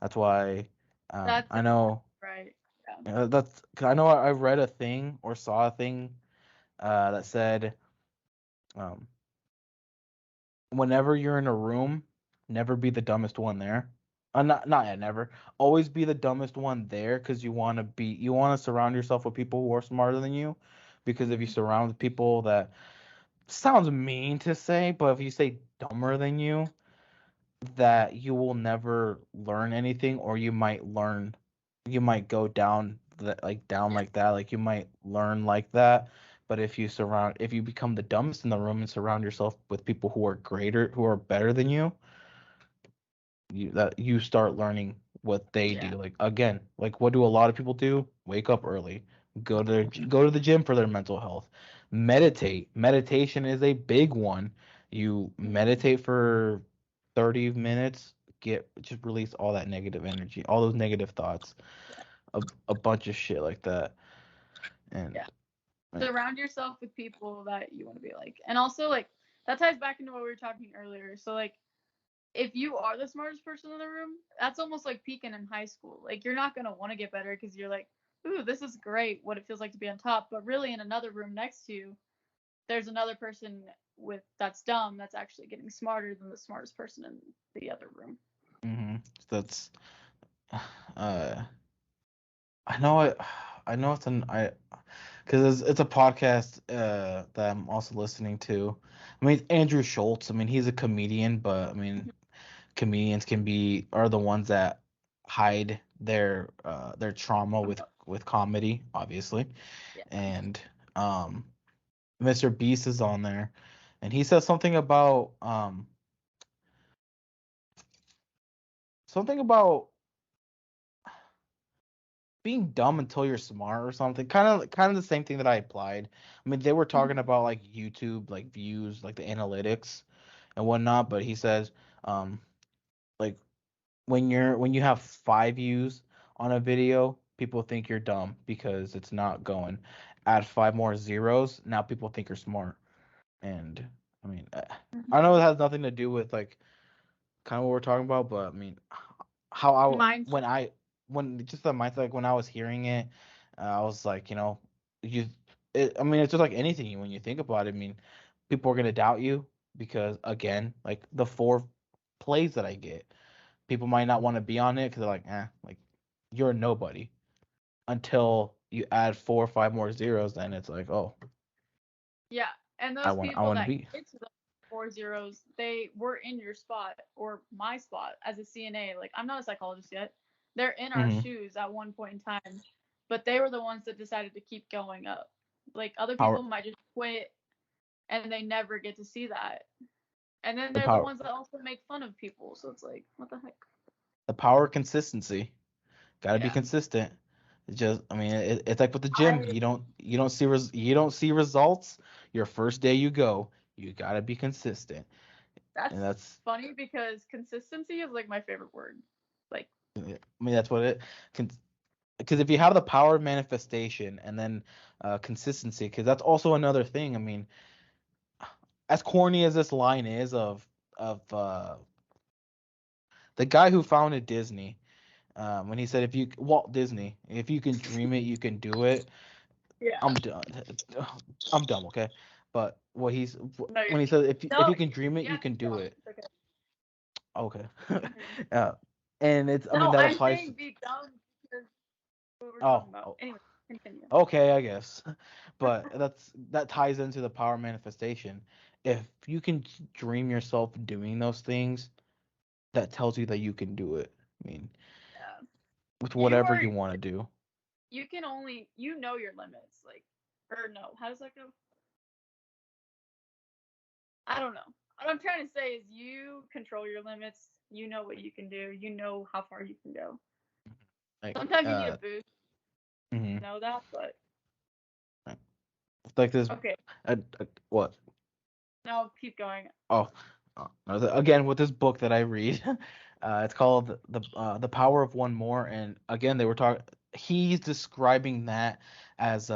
That's why, That's I know, right. Yeah. that's 'cause I know I read a thing or saw a thing that said, um, whenever you're in a room, never be the dumbest one there. Not yet, never. Always be the dumbest one there, because you want to surround yourself with people who are smarter than you. Because if you Mhm. surround with people that, sounds mean to say, but if you say dumber than you, that you will never learn anything, or you might go down down Yeah. like that, like you might learn like that. But if you become the dumbest in the room and surround yourself with people who are better than you, you start learning what they do. Yeah. Like, again, like what do a lot of people do? Wake up early, go to the gym for their mental health, meditation is a big one. You Mhm. meditate for 30 minutes, just release all that negative energy, all those negative thoughts, a bunch of shit like that. Yeah. And Surround yourself with people that you want to be like. And also like that ties back into what we were talking earlier. So like if you are the smartest person in the room, that's almost like peaking in high school. Like you're not gonna want to get better because you're like ooh, this is great, what it feels like to be on top. But really, in another room next to you, there's another person that's dumb that's actually getting smarter than the smartest person in the other room. Mm-hmm. That's uh I know because it's a podcast that I'm also listening to. I mean, Andrew Schultz. I mean, he's a comedian, but I mean, comedians are the ones that hide their trauma with comedy, obviously. Yeah. And Mr. Beast is on there, and he says something about being dumb until you're smart or something. Kind of the same thing that I applied. I mean, they were talking about like YouTube, like views, like the analytics and whatnot. But he says, like when you have 5 views on a video, people think you're dumb because it's not going. Add 5 more zeros, now people think you're smart. And I mean, I know it has nothing to do with like kind of what we're talking about, but I mean, how Mindset. when just the mindset like when I was hearing it, I was like, you, I mean, it's just like anything when you think about it. I mean, people are gonna doubt you because again, like the 4 plays that I get, people might not want to be on it because they're like you're a nobody until you add 4 or 5 more zeros, then it's like, oh, Yeah, and I those want I people want to that be. get to the 4 zeros, they were in your spot or my spot as a CNA. Like, I'm not a psychologist yet. They're in our Hmm. shoes at one point in time, but they were the ones that decided to keep going up. Like, other Power people might just quit and they never get to see that. And then the they're the power ones that also make fun of people. So it's like, what the heck? the power of consistency. Got to be Yeah. consistent. It's just, I mean, it's like with the gym. I You don't see results your first day you go. You got to be consistent, That's and that's funny because consistency is like my favorite word. Like, I mean that's what it can. Because if you have the power of manifestation and then consistency, because that's also another thing. I mean, as corny as this line is of the guy who founded Disney, when he said, "If you Walt Disney, if you can dream it, you can do it." yeah. I'm done. I'm dumb, okay? But No, when he says if no, you can dream it, yeah, you can keep do going. it. It's okay. Okay. Mhm. uh, and it's I mean No, that I'm applies. saying be dumb because what we're Oh, talking about. oh, Anyway, continue. okay, I guess. But that ties into the power of manifestation. If you can dream yourself doing those things, that tells you that you can do it. I mean, Yeah. with You whatever are. you want to do. You can only. You know your limits. Like, or no. How does that go? I don't know. What I'm trying to say is you control your limits. You know what you can do. You know how far you can go. Like Sometimes you need a boost mhm. to know that, but Like this. okay. What? No, keep going. Oh, again with this book that I read, it's called the Power of One More, and again they were talking. He's describing that as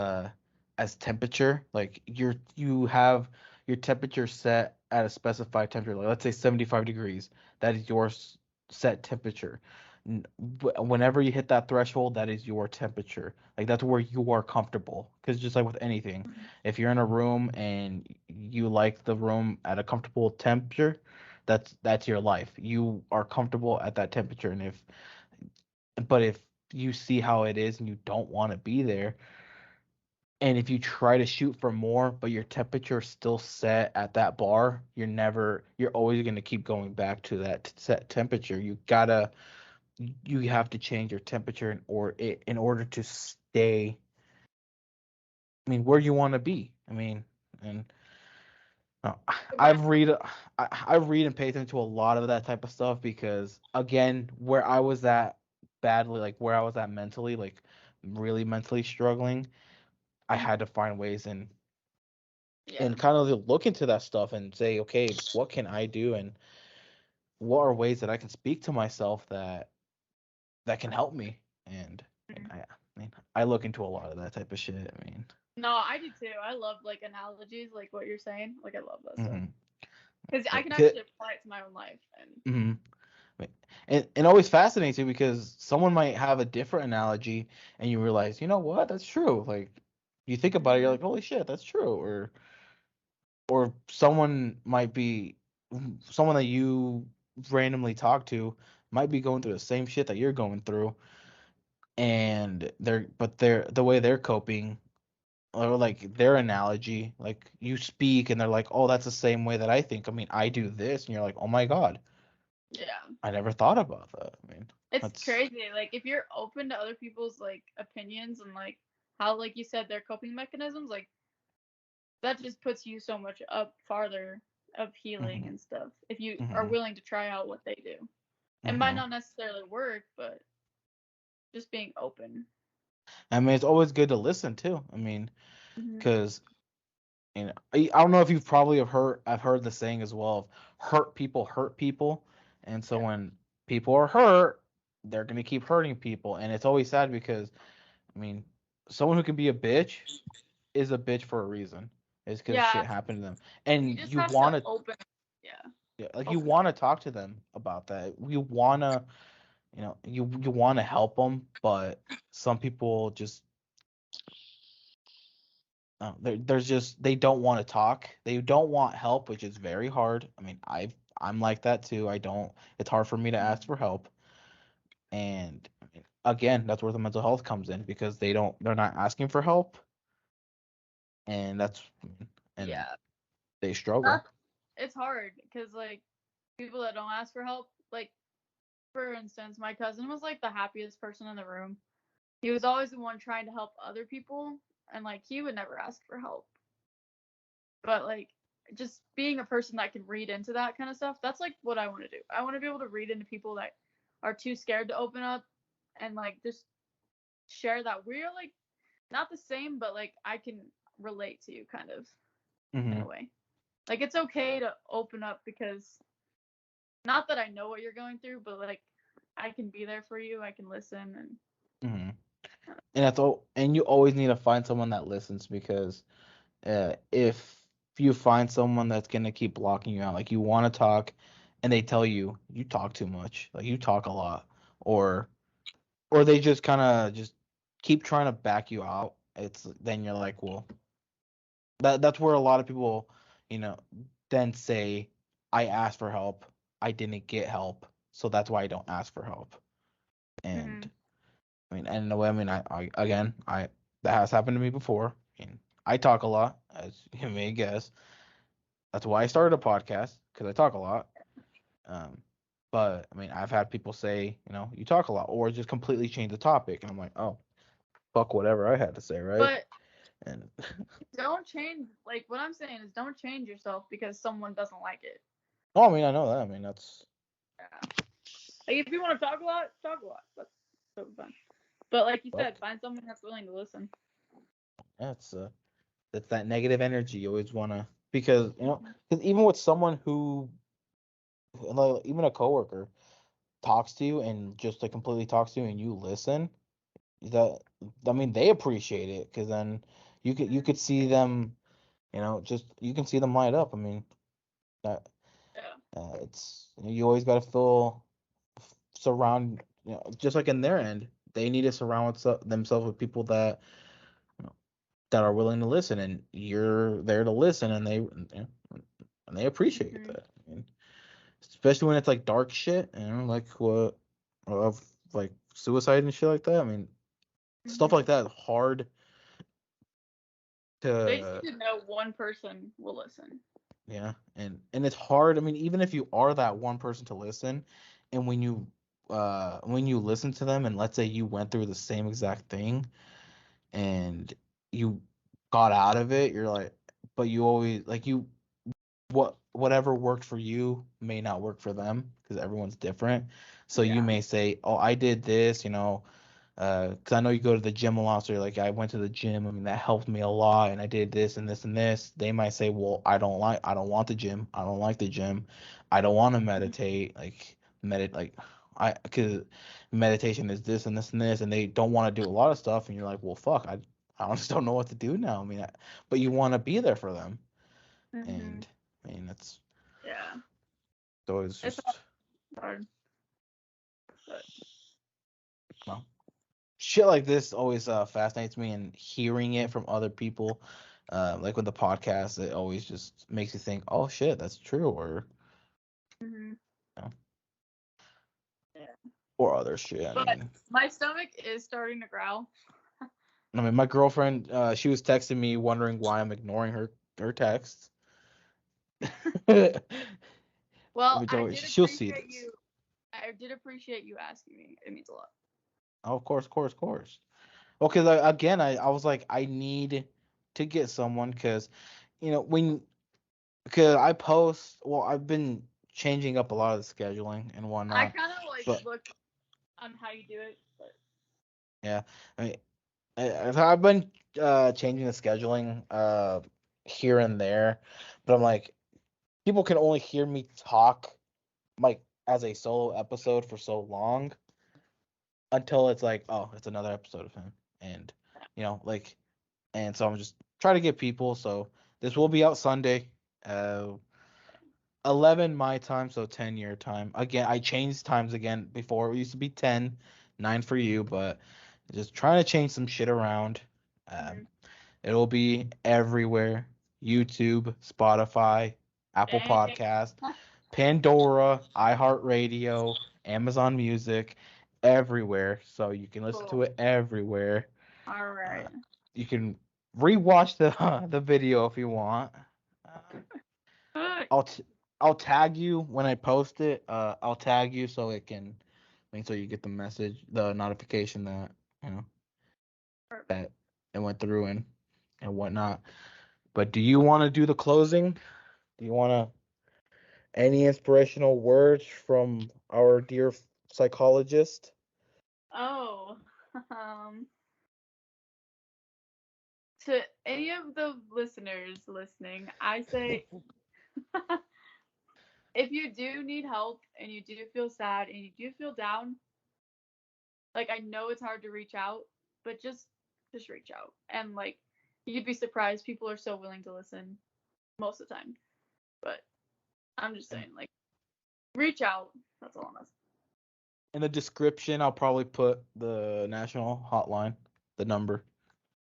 as temperature, like you have your temperature set at a specified temperature, like let's say 75 degrees. That is your set temperature. Whenever you hit that threshold, that is your temperature. Like that's where you are comfortable. Because just like with anything, if you're in a room and you like the room at a comfortable temperature, that's your life. You are comfortable at that temperature, and if you see how it is and you don't want to be there, and if you try to shoot for more, but your temperature is still set at that bar, you're always going to keep going back to that set temperature. You have to change your temperature in order to stay. I mean, where you want to be. I mean, and no, Goodbye. I've read I read and pay attention to a lot of that type of stuff because again, where I was at badly, like where I was at mentally, like really mentally struggling, I had to find ways Yeah. and kind of look into that stuff and say, okay, what can I do and what are ways that I can speak to myself that can help me and I mean I look into a lot of that type of shit. I mean, No, I do too. I love like analogies, like what you're saying. Like I love that stuff hmm because I like can actually apply it to my own life. And hmm It always fascinates you because someone might have a different analogy, and you realize, you know what, that's true. Like, you think about it, you're like, holy shit, that's true. Or someone might be someone that you randomly talk to might be going through the same shit that you're going through, and they're the way they're coping, or like their analogy, like you speak and they're like, oh, that's the same way that I think. I mean, I do this, and you're like, oh my god, Yeah. I never thought about that. I mean, It's that's crazy. Like if you're open to other people's like opinions and like how like you said their coping mechanisms, like that just puts you so much up farther of healing hmm and stuff. If you are hmm willing to try out what they do. It might hmm not necessarily work, but just being open. I mean, it's always good to listen too. I mean, Hmm. because I don't know if you've probably have heard I've heard the saying as well of hurt people, and so Yeah. when people are hurt, they're gonna keep hurting people, and it's always sad because I mean, someone who can be a bitch is a bitch for a reason. It's because Yeah, shit happened to absolutely. them, You and just you have to want to, open. Yeah. yeah, like you Open. want to talk to them about that. You wanna, you want to help them, but some people just there's just they don't want to talk. They don't want help, which is very hard. I mean, I'm like that too. I don't. It's hard for me to ask for help, and I mean, again, that's where the mental health comes in because they're not asking for help, and and Yeah. they struggle. That's, it's hard because like people that don't ask for help, like for instance, my cousin was like the happiest person in the room. He was always the one trying to help other people, and like he would never ask for help. But like just being a person that can read into that kind of stuff, that's like what I want to do. I want to be able to read into people that are too scared to open up and like just share that we're like not the same, but like I can relate to you kind of in hmm a way. Like it's okay to open up because not that I know what you're going through, but like I can be there for you. I can listen and hmm And that's all. And you always need to find someone that listens because if you find someone that's gonna keep blocking you out, like you want to talk, and they tell you talk too much, like you talk a lot, or they just kind of just keep trying to back you out. It's then you're like, well, that's where a lot of people, you know, then say, I asked for help, I didn't get help, so that's why I don't ask for help. mm-hmm. And I mean, and in a way, I mean, I again, I that has happened to me before. I mean, I talk a lot, as you may guess. That's why I started a podcast because I talk a lot. Um, but I mean, I've had people say, you talk a lot, or just completely change the topic, and I'm like, oh, fuck whatever I had to say, right? But And don't change. Like what I'm saying is, don't change yourself because someone doesn't like it. oh, I mean, I know that. I mean, that's Yeah. Like if you want to talk a lot, talk a lot. That's so fun. But like you said, fuck. find someone that's willing to listen. That's that's that negative energy you always wanna because Mm-hmm. because even with someone who like even a coworker talks to you and just like completely talks to you and you listen, that I mean they appreciate it because then you could see them, just you can see them light up. I mean that Yeah. it's you always got to surround, just like in their end they need to surround themselves with people that that are willing to listen, and you're there to listen, and and they appreciate Mm-hmm. that. I mean, especially when it's like dark shit, like what of like suicide and shit like that. I mean, stuff Mm-hmm. like that is hard They just to, need to know one person will listen. yeah, and it's hard. I mean, even if you are that one person to listen, and when you listen to them, and let's say you went through the same exact thing, and you got out of it, you're like, but you always like whatever worked for you may not work for them because everyone's different. So you Yeah. may say, "Oh, I did this," because I know you go to the gym a lot. So you're like, "I went to the gym. I mean, that helped me a lot, and I did this and this and this." They might say, "Well, I don't want the gym. I don't like the gym. I don't want to meditate. Like because meditation is this and this and this, and they don't want to do a lot of stuff." And you're like, "Well, fuck, I just don't know what to do now." I mean, but you want to be there for them, Mm-hmm. and I mean, it's Yeah. always It's just hard. Well, shit like this always fascinates me, and hearing it from other people, like with the podcast, it always just makes you think, oh shit, that's true, or Hmm. you know, Yeah. or other shit. But my stomach is starting to growl. I mean, my girlfriend, she was texting me wondering why I'm ignoring her texts. Well, Which I always, did she'll see appreciate this. you. I did appreciate you asking me. It means a lot. Oh, of course, of course, of course. Well, because I was like, I need to get someone because, because I post, well, I've been changing up a lot of the scheduling and I whatnot, kind of like but look on how you do it, but yeah, I mean, I've been changing the scheduling here and there, but I'm like, people can only hear me talk like as a solo episode for so long until it's like, oh, it's another episode of him, and like, and so I'm just trying to get people. So this will be out Sunday, uh, 11 my time, so 10 your time. Again, I changed times again. Before it used to be 10, 9 for you, but just trying to change some shit around. Um, mhm. it'll be everywhere: YouTube, Spotify, Apple Dang. Podcast, Pandora, iHeartRadio, Amazon Music, everywhere. So you can listen to Cool. it everywhere. All Uh, right. you can rewatch the the video if you want. Uh, Uh, I'll t- I'll tag you when I post it. I'll tag you so it can make sure you get the message, the notification that you know Perfect. that it went through and whatnot. But do you want to do the closing? Do you want to any inspirational words from our dear psychologist? Oh, um, to any of the listeners listening, I say if you do need help and you do feel sad and you do feel down, like I know it's hard to reach out, but just reach out. And like you'd be surprised people are so willing to listen most of the time. But I'm just saying like reach out. That's all I'm asking. In the description, I'll probably put the national hotline, the number.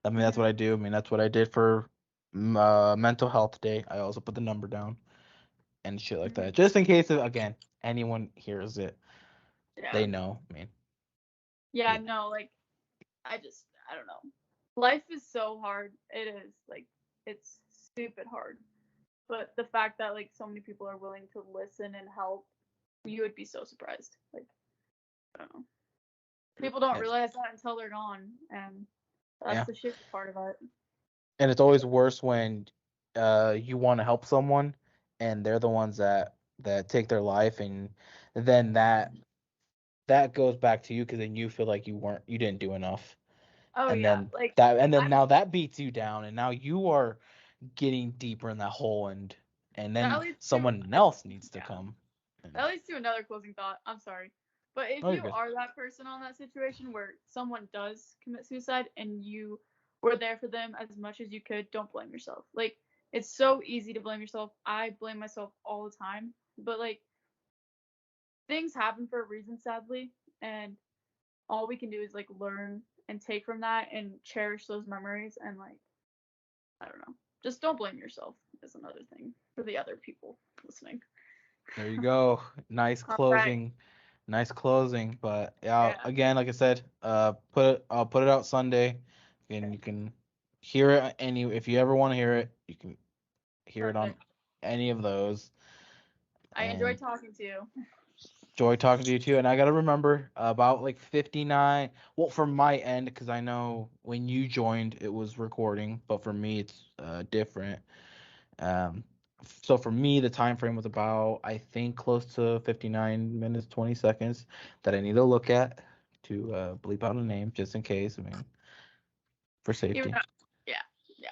I mean, that's Mm-hmm. what I do. I mean, that's what I did for mental health day. I also put the number down and shit like Mm-hmm. that, just in case, again, anyone hears it, Yeah. they know. I mean, Yeah, yeah, no, like I don't know. Life is so hard. It is like it's stupid hard. But the fact that like so many people are willing to listen and help, you would be so surprised. Like I don't know. People don't yes, realize that until they're gone, and that's yeah. the shitty part of it. And it's always worse when you want to help someone and they're the ones that take their life, and then that goes back to you because then you feel like you didn't do enough, Oh and yeah, then like then I now that beats you down, and now you are getting deeper in that hole, and that then leads to someone else needs to yeah. come. That leads to another closing thought. I'm sorry. But if Oh, you're you good. are that person on that situation where someone does commit suicide and you were there for them as much as you could, don't blame yourself. Like, it's so easy to blame yourself. I blame myself all the time. But, like, things happen for a reason, sadly. And all we can do is, like, learn and take from that and cherish those memories. And, like, I don't know. Just don't blame yourself, is another thing for the other people listening. There you go. Nice All right. closing. Nice closing. But yeah, Yeah. again, like I said, I'll put it out Sunday, and you can hear it any if you ever want to hear it, you can hear it on Perfect. any of those. I enjoyed And talking to you. joy talking to you too. And I gotta remember about like 59. Well, from my end, because I know when you joined it was recording, but for me it's different. Um, so for me, the time frame was about, I think, close to 59 minutes, 20 seconds that I need to look at to bleep out a name just in case. I mean, for Even safety, though, yeah, yeah,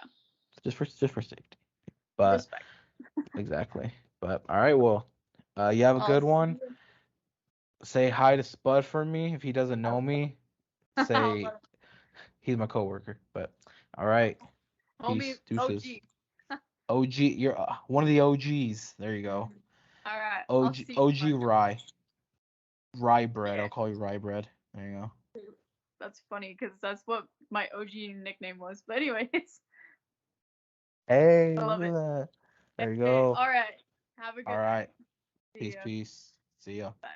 just for safety. But respect. exactly. But all right, well, you have a I'll good see one. you. Say hi to Spud for me if he doesn't I know will. me. I'll Say let he's my coworker. But all right, homie peace, deuces. OG. OG, you're one of the OGs. There you go. Mhm. All right, I'll OG see you. OG Bud. Rye. Rye bread. Yeah. I'll call you rye bread. There you go. That's funny because that's what my OG nickname was. But anyways, Hey, I look love at it. that. There you Hey, go. all right. Have a All good right. night. See Peace, ya. peace. See ya. Bye.